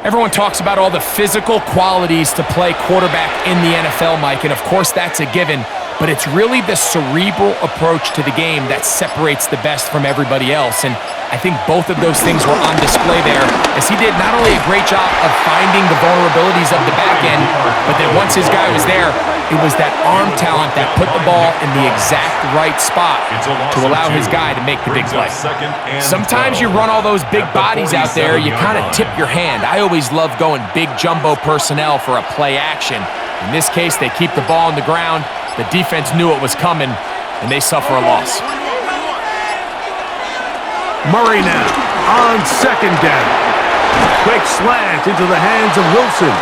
Everyone talks about all the physical qualities to play quarterback in the NFL, Mike, and of course that's a given, but it's really the cerebral approach to the game that separates the best from everybody else, and I think both of those things were on display there, as he did not only a great job of finding the vulnerabilities of the back end, but then once his guy was there, it was that arm talent that put the ball in the exact right spot to allow his guy to make the big play. Sometimes you run all those big bodies out there, you kind of tip your hand. I always love going big jumbo personnel for a play action. In this case, they keep the ball on the ground. The defense knew it was coming, and they suffer a loss. Murray now on second down. Quick slant into the hands of Wilson.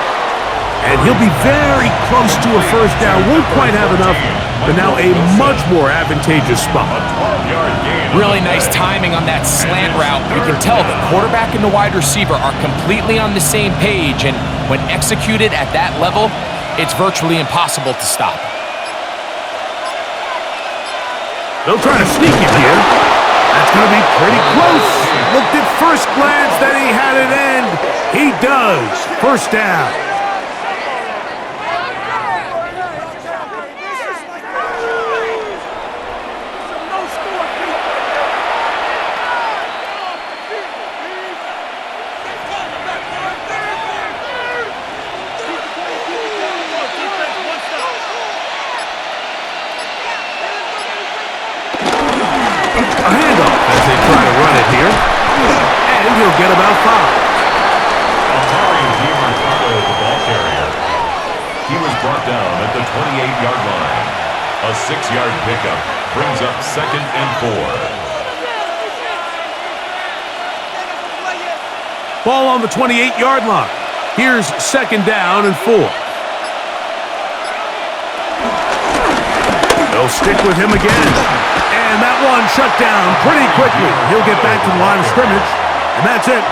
And he'll be very close to a first down. Won't quite have enough, but now a much more advantageous spot. Really nice timing on that slant route. You can tell the quarterback and the wide receiver are completely on the same page, and when executed at that level, it's virtually impossible to stop. They'll try to sneak it here. That's going to be pretty close. Looked at first glance that he had it end. He does. First down. A handoff as they try to run it here. And he'll get about 5. The ball carrier. He was brought down at the 28-yard line. A 6-yard pickup brings up 2nd and 4. Ball on the 28-yard line. Here's 2nd down and 4. They'll stick with him again. And that one shut down pretty quickly. He'll get back to the line of scrimmage, and that's it.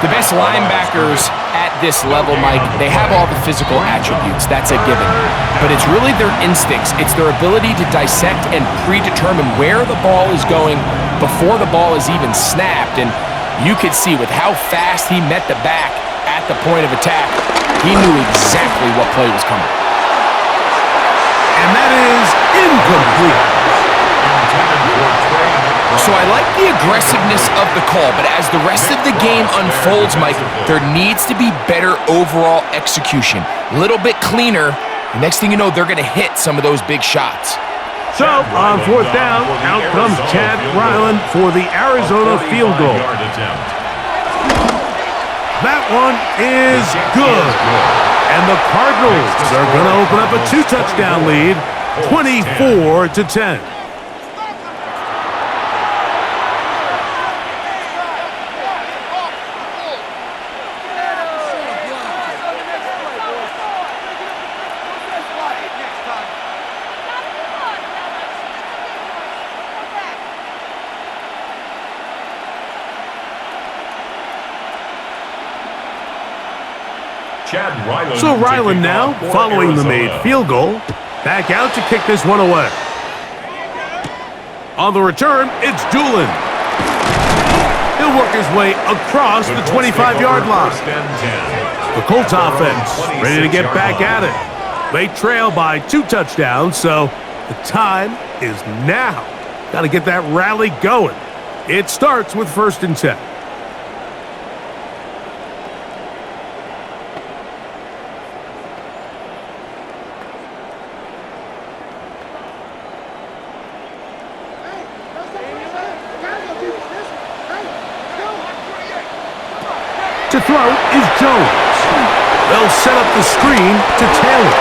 The best linebackers at this level, Mike, they have all the physical attributes. That's a given. But it's really their instincts. It's their ability to dissect and predetermine where the ball is going before the ball is even snapped. And you could see with how fast he met the back at the point of attack, he knew exactly what play was coming. And that is incomplete. So I like the aggressiveness of the call, but as the rest of the game unfolds, Mike, there needs to be better overall execution. A little bit cleaner. Next thing you know, they're going to hit some of those big shots. So, on 4th down, out comes Chad Ryland for the Arizona field goal. That one is good. And the Cardinals are going to open up a 2-touchdown lead, 24-10. So Ryland now, following the made field goal, back out to kick this one away. On the return, it's Doolin. He'll work his way across the 25-yard line. The Colts offense ready to get back at it. They trail by 2 touchdowns, so the time is now. Got to get that rally going. It starts with 1st and 10. To throw is Jones. They'll set up the screen to Taylor.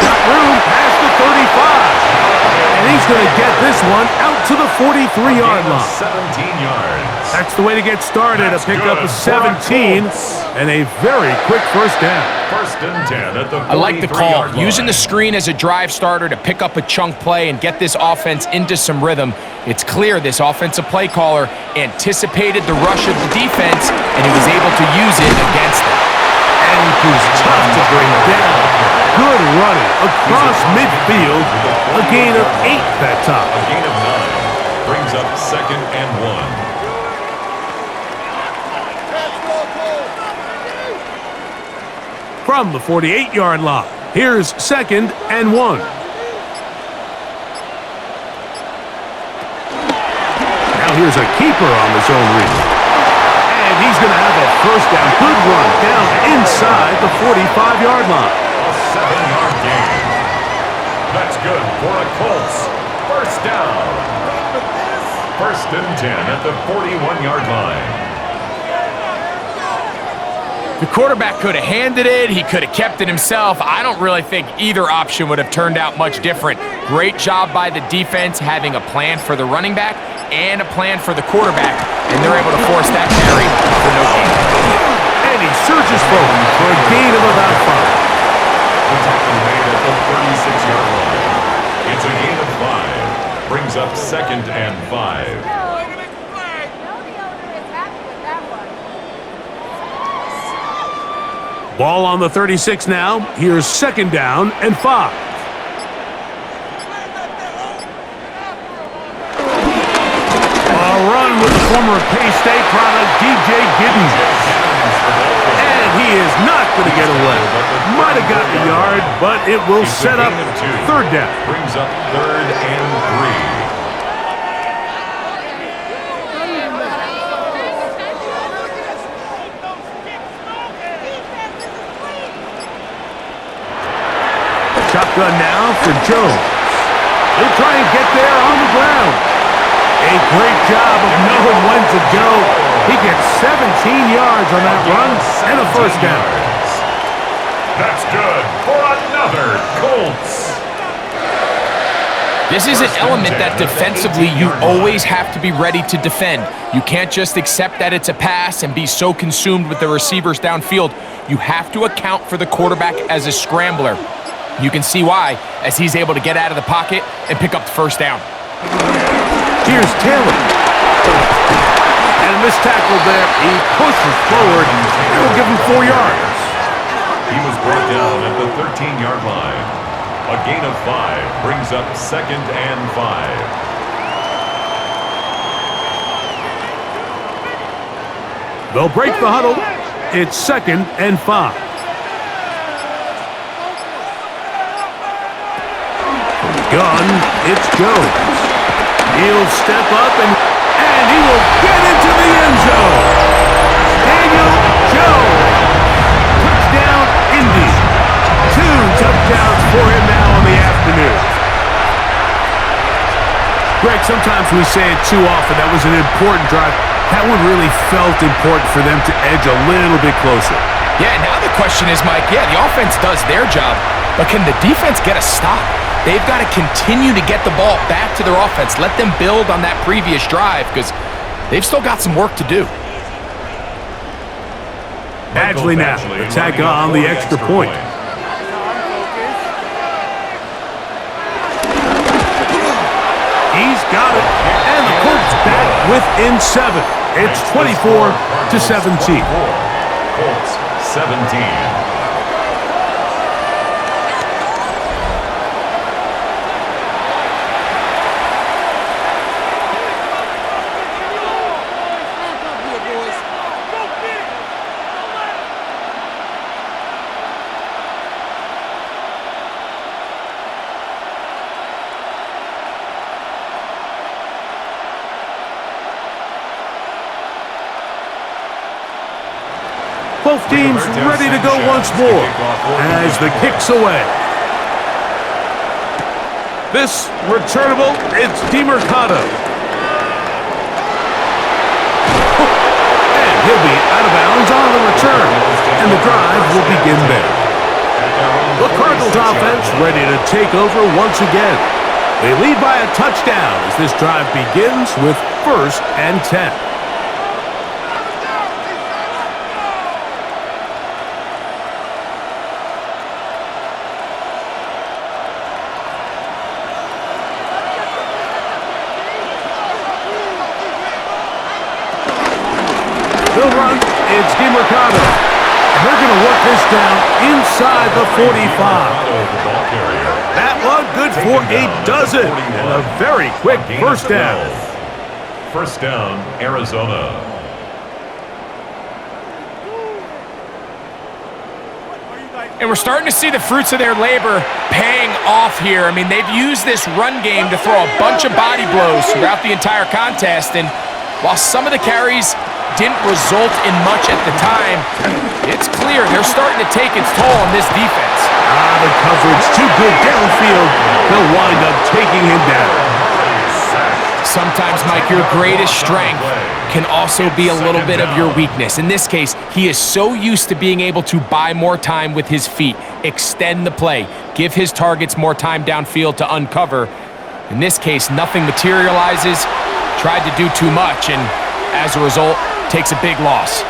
Got room past the 35. And he's going to get this one out to the 43-yard line. 17 yards. That's the way to get started. That's A pickup of good for 17 Colts. and a very quick first down. First and 10 at the I like the call. 43-yard line. Using the screen as a drive starter to pick up a chunk play and get this offense into some rhythm. It's clear this offensive play caller anticipated the rush of the defense, and he was able to use it against them. And he's tough to bring down. Good running across midfield. A gain of 8 that time. A gain of 9 brings up second and 1. From the 48-yard line, here's second and 1. Now here's a keeper on the zone read. And he's going to have a first down. Good run down inside the 45-yard line. A 7-yard gain. That's good for the Colts. First down. First and 10 at the 41-yard line. The quarterback could have handed it. He could have kept it himself. I don't really think either option would have turned out much different. Great job by the defense having a plan for the running back and a plan for the quarterback, and they're able to force that carry for no gain. And he surges forward for a gain of about 5. The tackle made at the 36-yard line. It's a gain of 5. Brings up second and 5. Ball on the 36 now. Here's second down and 5. A run with the former K-State product, DJ Giddens. And he is not going to get away. Might have gotten a yard, but it will set up third down. Brings up third and 3. Shotgun now for Jones. He'll try and get there on the ground. A great job of knowing when to go. He gets 17 yards on that run and a first down. That's good for another Colts. This is an element that defensively you always have to be ready to defend. You can't just accept that it's a pass and be so consumed with the receivers downfield. You have to account for the quarterback as a scrambler. You can see why, as he's able to get out of the pocket and pick up the first down. Here's Taylor. And a missed tackle there. He pushes forward. It'll give him 4 yards. He was brought down at the 13-yard line. A gain of 5 brings up second and 5. They'll break the huddle. It's second and 5. Gun, it's Jones. He'll step up and he will get into the end zone. Daniel Jones. Touchdown, Indy. 2 touchdowns for him now on the afternoon. Greg, sometimes we say it too often. That was an important drive. That one really felt important for them to edge a little bit closer. Yeah, now the question is, Mike, the offense does their job, but can the defense get a stop? They've got to continue to get the ball back to their offense. Let them build on that previous drive because they've still got some work to do. Badgley now, attack on the extra point. He's got it, and the Colts back within 7. It's 24-17. Colts 17. Both teams ready to go once more as the kick's away. This returnable, it's DeMercado. And he'll be out of bounds on the return. And the drive will begin there. The Cardinals offense ready to take over once again. They lead by a touchdown as this drive begins with 1st and 10. down inside the 45. That one good for a dozen. And a very quick first down. First down, Arizona. And we're starting to see the fruits of their labor paying off here. I mean, they've used this run game to throw a bunch of body blows throughout the entire contest. And while some of the carries didn't result in much at the time, it's clear they're starting to take its toll on this defense. The coverage too good downfield. They'll wind up taking him down. Sometimes, Mike, your greatest strength can also be a little bit of your weakness. In this case, he is so used to being able to buy more time with his feet, extend the play, give his targets more time downfield to uncover. In this case, nothing materializes, tried to do too much, and as a result, takes a big loss.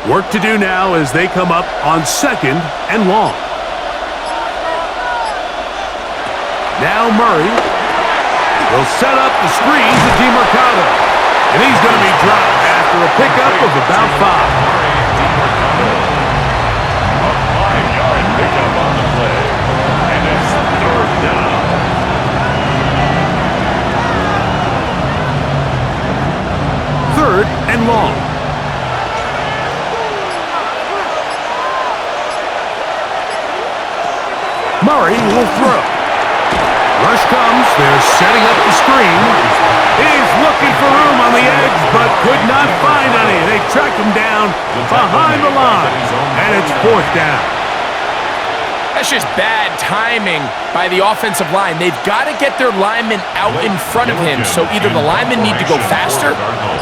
Work to do now as they come up on 2nd and long. Now Murray will set up the screen to DeMarcado. And he's going to be dropped after a pickup of about 5. A 5-yard pickup on the play. And it's 3rd down. Third and long. Murray will throw. Rush comes. They're setting up the screen. He's looking for room on the edge, but could not find any. They tracked him down behind the line, and it's 4th down. That's just bad timing by the offensive line. They've got to get their linemen out in front of him, so either the linemen need to go faster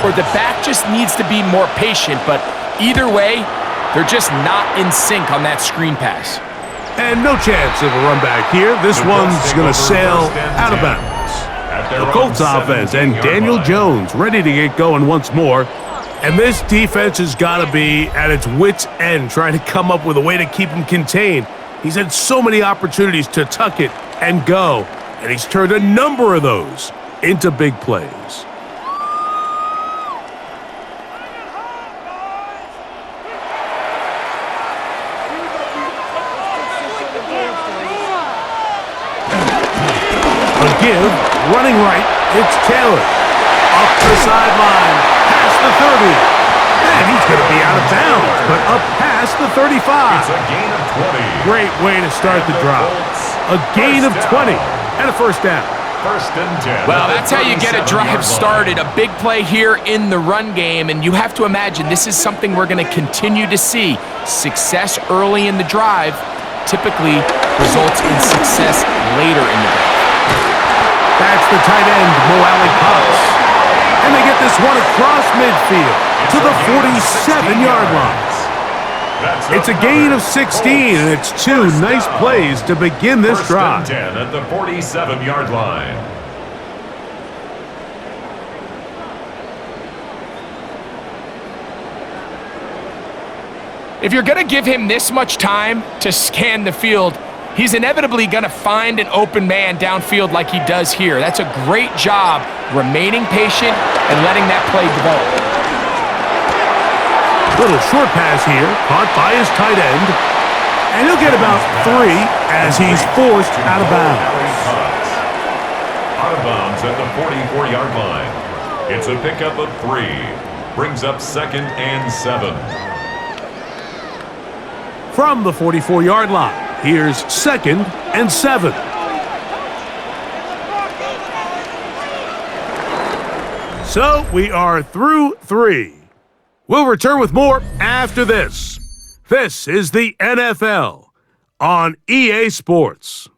or the back just needs to be more patient. But either way, they're just not in sync on that screen pass. And no chance of a run back here. This one's going to sail out of bounds. The Colts offense and Daniel Jones ready to get going once more. And this defense has got to be at its wits' end trying to come up with a way to keep him contained. He's had so many opportunities to tuck it and go, and he's turned a number of those into big plays. Give, running right, it's Taylor. Up the sideline, past the 30. And he's going to be out of bounds, but up past the 35. It's a gain of 20. Great way to start the drive. A gain of 20 and a first down. 1st and 10. Well, that's how you get a drive started. A big play here in the run game, and you have to imagine this is something we're going to continue to see. Success early in the drive typically results in success later in the drive. That's the tight end, Mo Alley-Cox. And they get this one across midfield to the 47-yard line. It's a gain of 16, and it's 2 nice plays to begin this drive. 1st and 10 at the 47-yard line. If you're going to give him this much time to scan the field, he's inevitably going to find an open man downfield like he does here. That's a great job remaining patient and letting that play develop. Little short pass here, caught by his tight end. And he'll get about 3 as he's forced out of bounds. Out of bounds at the 44-yard line. It's a pickup of 3. Brings up 2nd and 7. From the 44-yard line. Here's 2nd and 7. So we are through 3. We'll return with more after this. This is the NFL on EA Sports.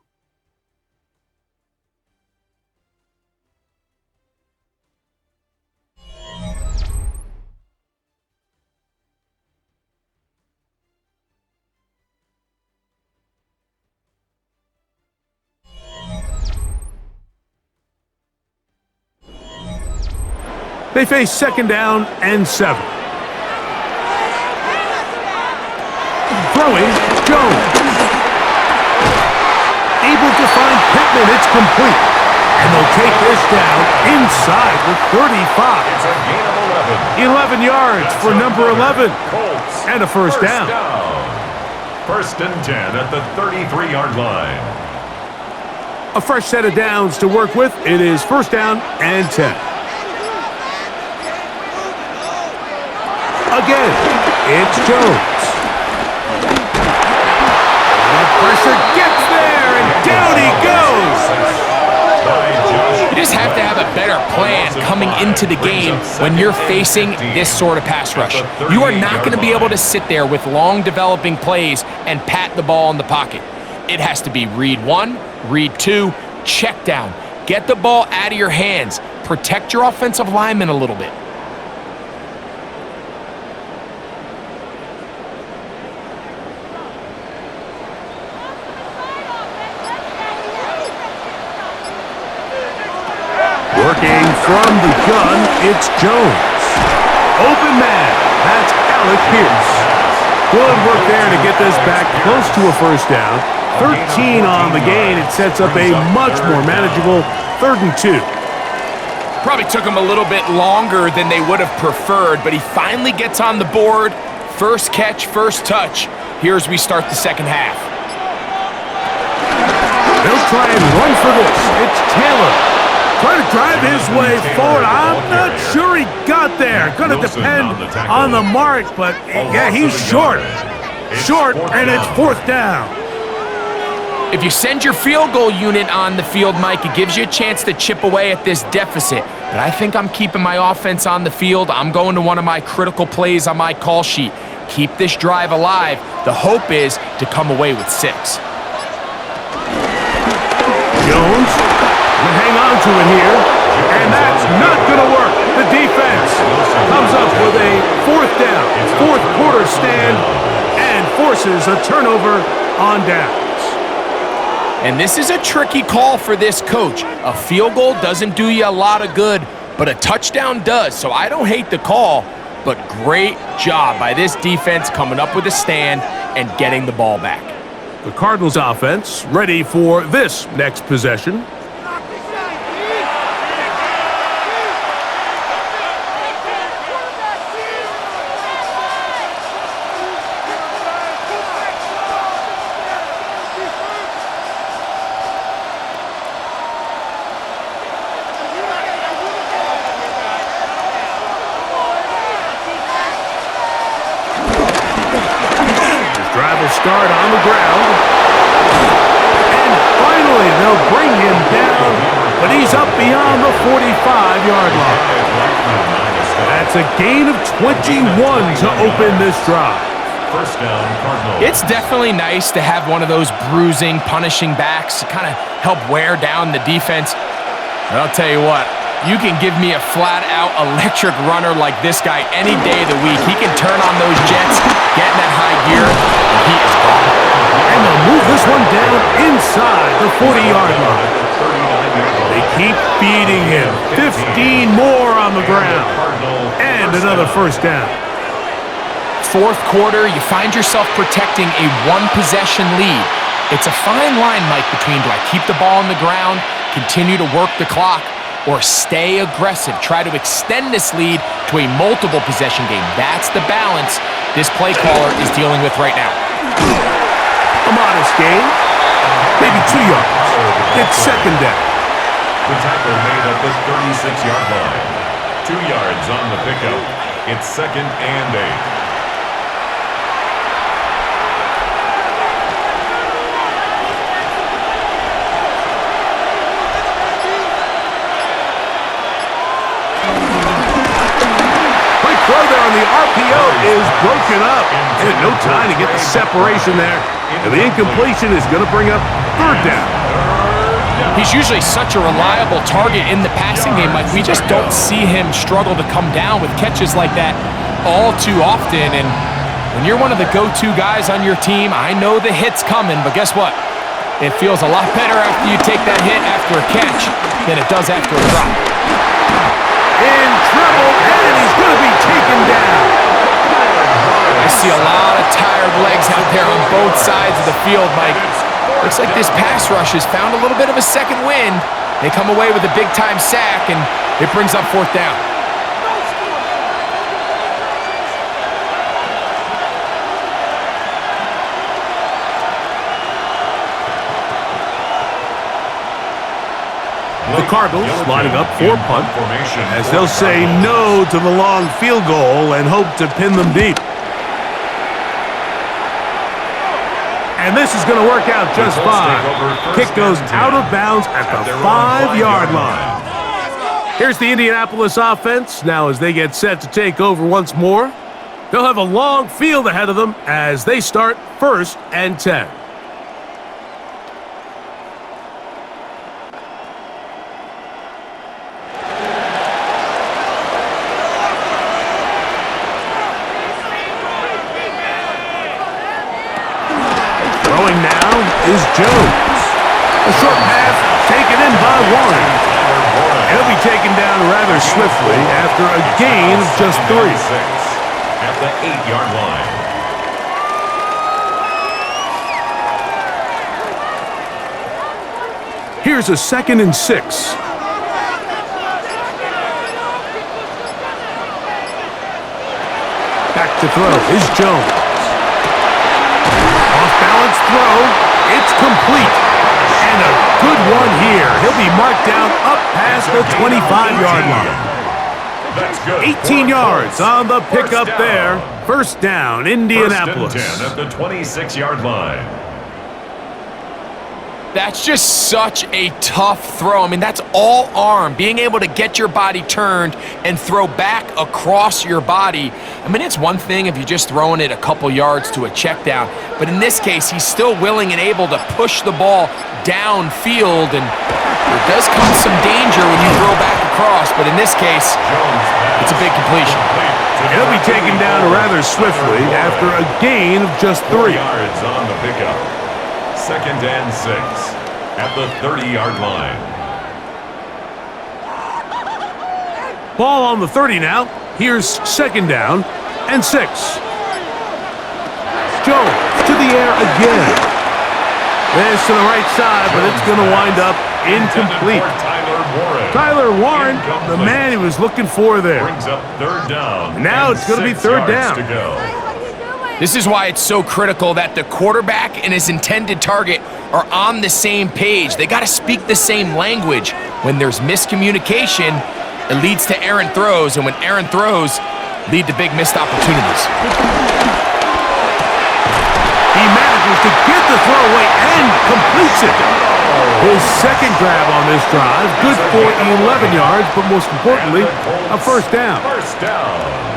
They face 2nd down and 7. Throwing, Jones. Able to find Pittman, it's complete. And they'll take this down inside the 35. It's a gain of 11 yards for number 11. Colts. And a first down. First and 10 at the 33-yard line. A fresh set of downs to work with. It is first down and 10. Again, it's Jones. The pressure gets there, and down he goes. You just have to have a better plan coming into the game when you're facing this sort of pass rush. You are not going to be able to sit there with long developing plays and pat the ball in the pocket. It has to be read one, read two, check down. Get the ball out of your hands. Protect your offensive lineman a little bit. Working from the gun, it's Jones. Open man, that's Alec Pierce. Good work there to get this back close to a first down. 13 on the gain. It sets up a much more manageable 3rd and 2. Probably took him a little bit longer than they would have preferred, but he finally gets on the board. First catch, first touch. Here as we start the second half. They'll try and run for this. It's Taylor. Trying to drive his way forward. I'm not sure he got there. Going to depend on the mark, but yeah, he's short. Short, and it's 4th down. If you send your field goal unit on the field, Mike, it gives you a chance to chip away at this deficit. But I think I'm keeping my offense on the field. I'm going to one of my critical plays on my call sheet. Keep this drive alive. The hope is to come away with 6. Jones will hang on to it here, and that's not going to work. The defense comes up with a 4th down, 4th quarter stand, and forces a turnover on downs. And this is a tricky call for this coach. A field goal doesn't do you a lot of good, but a touchdown does. So I don't hate the call, but great job by this defense coming up with a stand and getting the ball back. The Cardinals offense ready for this next possession. Start on the ground. And finally, they'll bring him down, but he's up beyond the 45-yard line. That's a gain of 21 to open this drive. First down, Cardinals. It's definitely nice to have one of those bruising, punishing backs to kind of help wear down the defense. But I'll tell you what, you can give me a flat-out electric runner like this guy any day of the week. He can turn on those jets, get in that high gear, and he is gone. And they'll move this one down inside the 40-yard line. They keep feeding him. 15 more on the ground. And another first down. 4th quarter, you find yourself protecting a one-possession lead. It's a fine line, Mike, between do I keep the ball on the ground, continue to work the clock, or stay aggressive, try to extend this lead to a multiple possession game. That's the balance this play caller is dealing with right now. A modest gain, maybe 2 yards. It's 2nd down. The tackle made at the 36-yard line. 2 yards on the pickup. It's 2nd and 8. Throw there on the RPO is broken up. And no time to get the separation there. And the incompletion is going to bring up 3rd down. He's usually such a reliable target in the passing game. Like, we just don't see him struggle to come down with catches like that all too often. And when you're one of the go-to guys on your team, I know the hit's coming, but guess what? It feels a lot better after you take that hit after a catch than it does after a drop. In trouble, and he's going to be taken down. I see a lot of tired legs out there on both sides of the field, Mike. Looks like this pass rush has found a little bit of a second wind, They come away with a big-time sack, and it brings up fourth down. The Cardinals lining up for punt as they'll say no to the long field goal and hope to pin them deep. And this is going to work out just fine. Kick goes out of bounds at the 5-yard line. Here's the Indianapolis offense now as they get set to take over once more. They'll have a long field ahead of them as they start 1st and 10. Throwing now is Jones. A short pass taken in by Warren. He'll be taken down rather swiftly after a gain of just 3. At the 8-yard line. Here's a 2nd and 6. Back to throw is Jones. Off-balance throw. It's complete. And a good one here. He'll be marked down up past the 25-yard line. That's good. 18 yards on the pickup there. 1st down, Indianapolis. 1st and 10 at the 26-yard line. That's just such a tough throw. I mean, that's all arm. Being able to get your body turned and throw back across your body. I mean, it's one thing if you're just throwing it a couple yards to a check down, but in this case, he's still willing and able to push the ball downfield, and there does come some danger when you throw back across, but in this case, it's a big completion. He'll be taken down rather swiftly after a gain of just 3. 4 yards on the pickup. 2nd and 6 at the 30-yard line. Ball on the 30 now. Here's 2nd down and 6. Jones to the air again. This to the right side, but it's going to wind up incomplete. Tyler Warren, the man he was looking for there. Brings up 3rd down. And now it's going to be 3rd down. To go. This is why it's so critical that the quarterback and his intended target are on the same page. They got to speak the same language. When there's miscommunication, it leads to errant throws, and when errant throws lead to big missed opportunities. He manages to get the throw away and completes it. His 2nd grab on this drive, good for 11 yards, but most importantly, a 1st down. 1st down.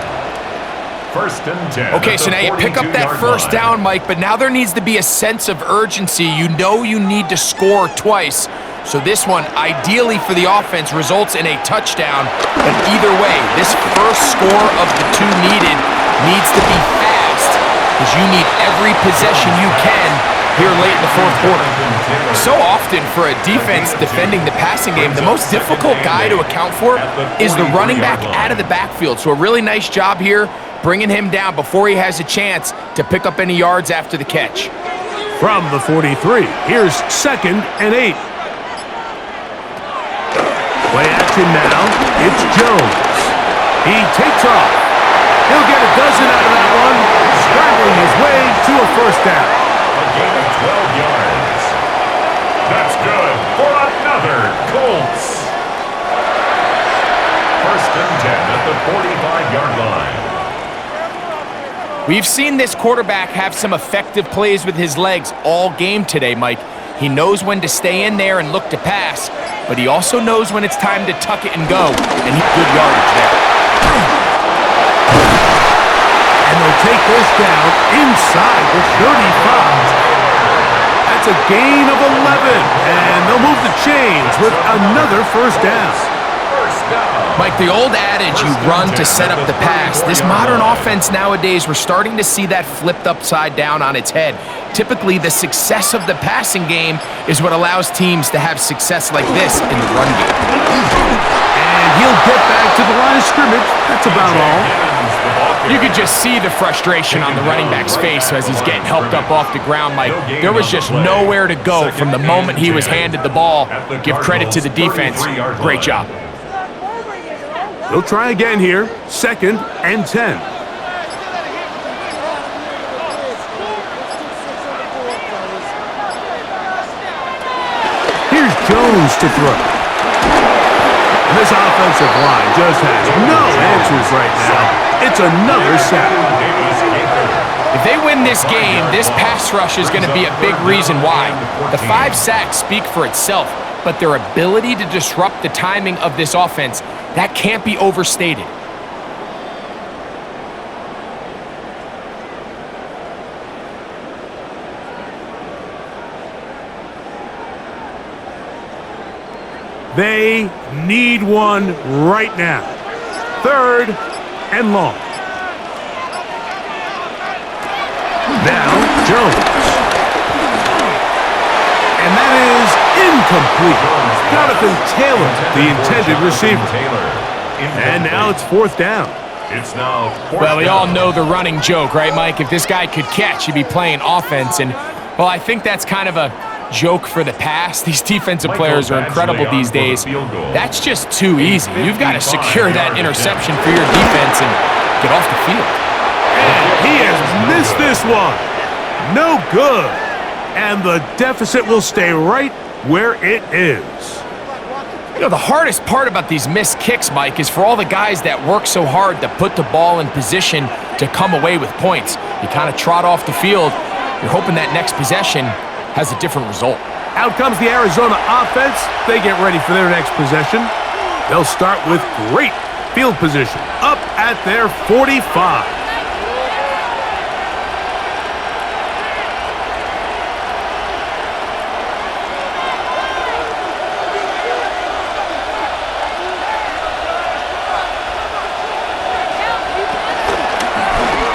1st and 10. Okay, so now you pick up that 1st down, Mike, but now there needs to be a sense of urgency. You know you need to score twice. So this one, ideally for the offense, results in a touchdown. But either way, this first score of the 2 needed needs to be fast, because you need every possession you can here late in the 4th quarter. So often for a defense defending the passing game, the most difficult guy to account for is the running back out of the backfield. So a really nice job here, bringing him down before he has a chance to pick up any yards after the catch. From the 43, here's 2nd and 8. Play action now, it's Jones. He takes off. He'll get a dozen out of that one, scrambling his way to a 1st down. A gain of 12 yards. That's good for another Colts. 1st and 10 at the 45-yard line. We've seen this quarterback have some effective plays with his legs all game today, Mike. He knows when to stay in there and look to pass, but he also knows when it's time to tuck it and go, and he good yardage there. And they'll take this down inside the 35. That's a gain of 11, and they'll move the chains with another 1st down. Mike, the old adage, you run to set up the pass. This modern offense nowadays, we're starting to see that flipped upside down on its head. Typically, the success of the passing game is what allows teams to have success like this in the run game. And he'll get back to the line of scrimmage. That's about all. You could just see the frustration on the running back's face as he's getting helped up off the ground, Mike. There was just nowhere to go from the moment he was handed the ball. Give credit to the defense. Great job. They'll try again here. 2nd and 10. Here's Jones to throw. And this offensive line just has no answers right now. It's another sack. If they win this game, this pass rush is going to be a big reason why. The 5 sacks speak for itself, but their ability to disrupt the timing of this offense, that can't be overstated. They need one right now. 3rd and long. Now, Jones. And that is incomplete. Jonathan Taylor, the intended receiver. And now it's 4th down. It's now 4th Well, we down. all know the running joke, right, Mike? If this guy could catch, he'd be playing offense. And, well, I think that's kind of a joke for the past. These defensive players are incredible these days. That's just too easy. You've got to secure that interception for your defense and get off the field. And he has missed this one. No good. And the deficit will stay right where it is. You know, the hardest part about these missed kicks, Mike, is for all the guys that work so hard to put the ball in position to come away with points. You kind of trot off the field. You're hoping that next possession has a different result. Out comes the Arizona offense. They get ready for their next possession. They'll start with great field position up at their 45.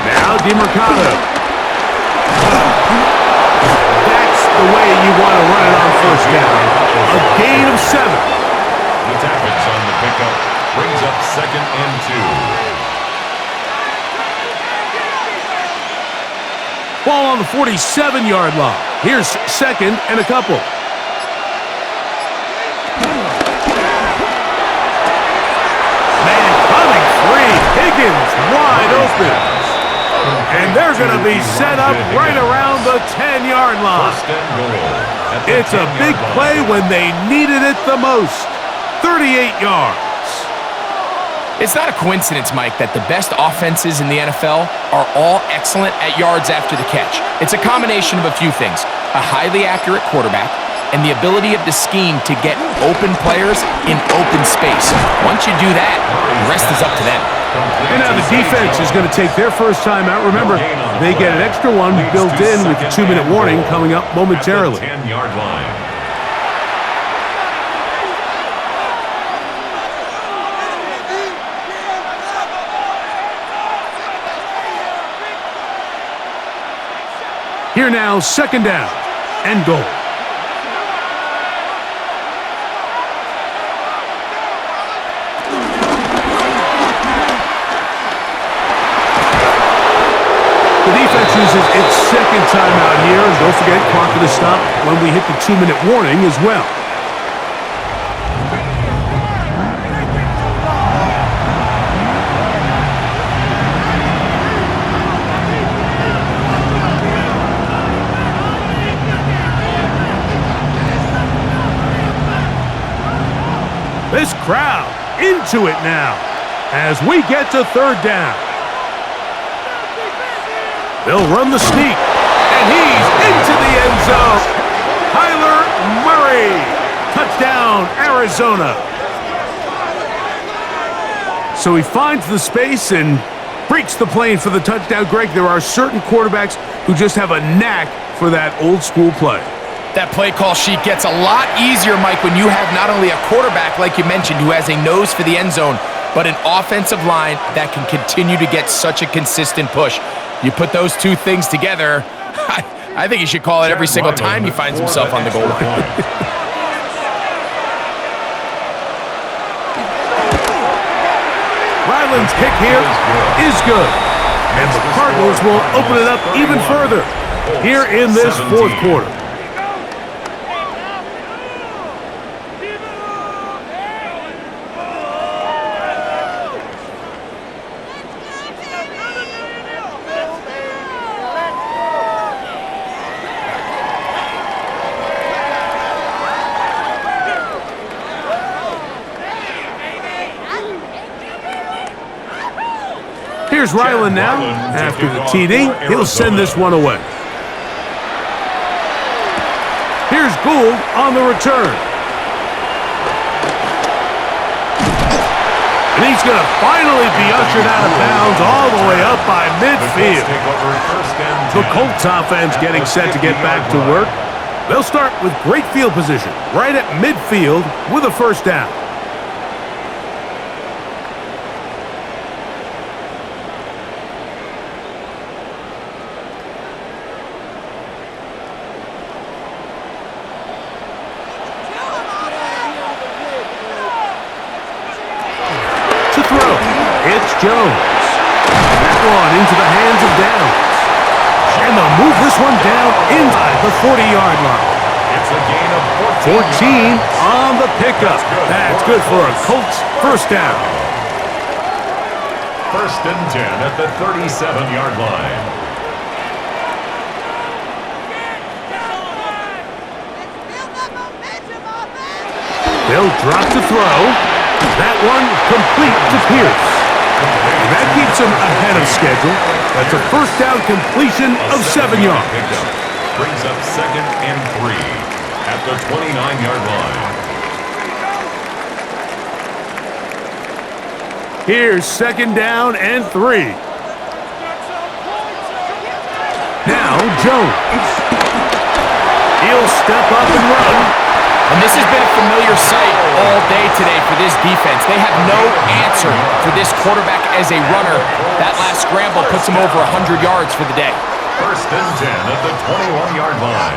Now DeMarcado. The way you want to run it on 1st down. A gain of 7. The tackles on the pickup brings up 2nd and 2. Ball on the 47-yard line. Here's 2nd and a couple. Man coming free. Higgins wide open. And they're going to be set up right around the 10-yard line. It's a big play when they needed it the most. 38 yards. It's not a coincidence, Mike, that the best offenses in the NFL are all excellent at yards after the catch. It's a combination of a few things. A highly accurate quarterback and the ability of the scheme to get open players in open space. Once you do that, the rest is up to them. And now the defense is going to take their first time out. Remember, they get an extra one built in with the 2-minute warning coming up momentarily. 10-yard line. Here now, 2nd down and goal. Defense uses its 2nd time out here, and don't forget, clock to stop when we hit the 2-minute warning as well. This crowd into it now as we get to 3rd down. They'll run the sneak, and he's into the end zone. Kyler Murray, touchdown, Arizona. So he finds the space and breaks the plane for the touchdown. Greg, there are certain quarterbacks who just have a knack for that old school play. That play call sheet gets a lot easier, Mike, when you have not only a quarterback, like you mentioned, who has a nose for the end zone, but an offensive line that can continue to get such a consistent push. You put those two things together, I think he should call it every single time he finds himself on the goal line. Ryland's kick here is good. And the Cardinals will open it up even further here in this fourth quarter. Here's Ryland now. After the TD, he'll send this one away. Here's Gould on the return. And he's going to finally be ushered out of bounds all the way up by midfield. The Colts offense getting set to get back to work. They'll start with great field position right at midfield with a first down. Jones. That one into the hands of Downs. And they'll move this one down inside the 40-yard line. It's a gain of 14 on the pickup. That's good for a Colts first down. First and 10 at the 37-yard line. They'll drop to throw. That one complete to Pierce. And that keeps him ahead of schedule. That's a first down completion of 7 yards. Brings up second and 3 at the 29-yard line. Here's second down and 3. Now Jones. He'll step up and run. And this has been a familiar sight all day today for this defense. They have no answer for this quarterback as a runner. That last scramble puts him over 100 yards for the day. First and 10 at the 21-yard line.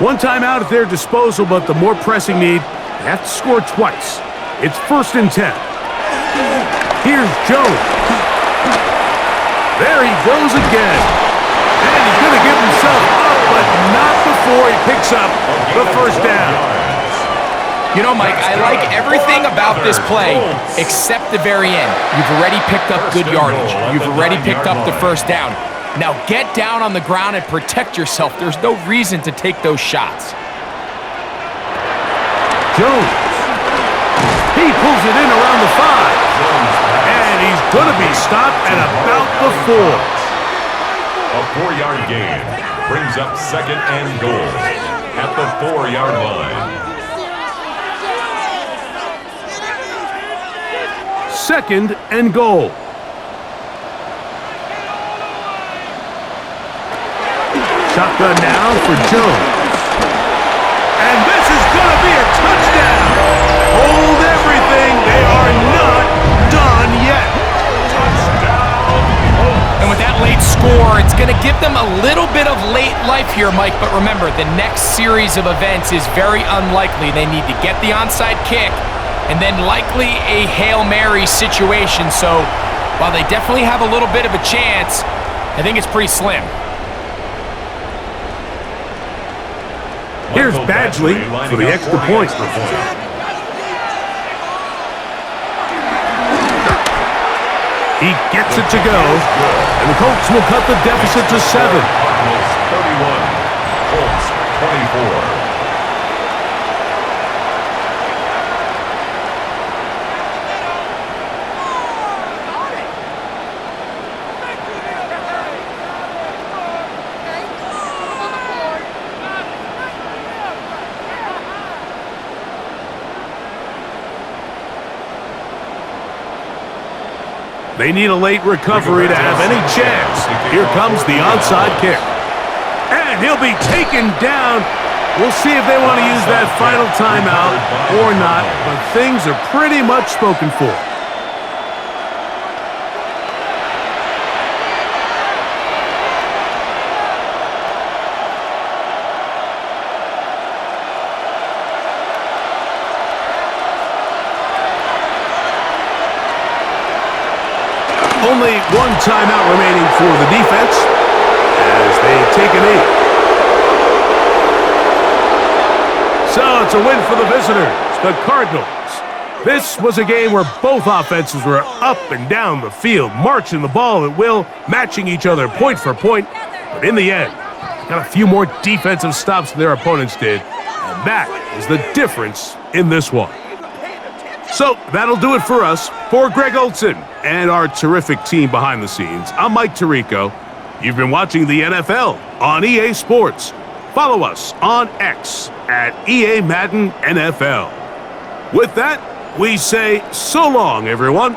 One timeout at their disposal, but the more pressing need, they have to score twice. It's first and 10. Here's Jones. There he goes again. And he's going to give himself up, but not before he picks up the first down. You know, Mike, I like everything about this play except the very end. You've already picked up good yardage. You've already picked up the first down. Now get down on the ground and protect yourself. There's no reason to take those shots. Jones. He pulls it in around the 5. And he's going to be stopped at about the 4. A 4-yard gain brings up second and goal at the 4-yard line. Second and goal. Shotgun now for Jones. And this is going to be a touchdown. Hold everything. They are not done yet. And with that late score, it's going to give them a little bit of late life here, Mike. But remember, the next series of events is very unlikely. They need to get the onside kick and then likely a Hail Mary situation. So while they definitely have a little bit of a chance, I think it's pretty slim. Here's Badgley for the extra point. He gets it to go, and the Colts will cut the deficit to 7. Cardinals 31, Colts 24. They need a late recovery to have any chance. Here comes the onside kick. And he'll be taken down. We'll see if they want to use that final timeout or not, but things are pretty much spoken for. Only one timeout remaining for the defense as they take a knee. So it's a win for the visitors, the Cardinals. This was a game where both offenses were up and down the field, marching the ball at will, matching each other point for point. But in the end, got a few more defensive stops than their opponents did. And that is the difference in this one. So that'll do it for us. For Greg Olson and our terrific team behind the scenes, I'm Mike Tirico. You've been watching the NFL on EA Sports. Follow us on X at EA Madden NFL. With that, we say so long, everyone.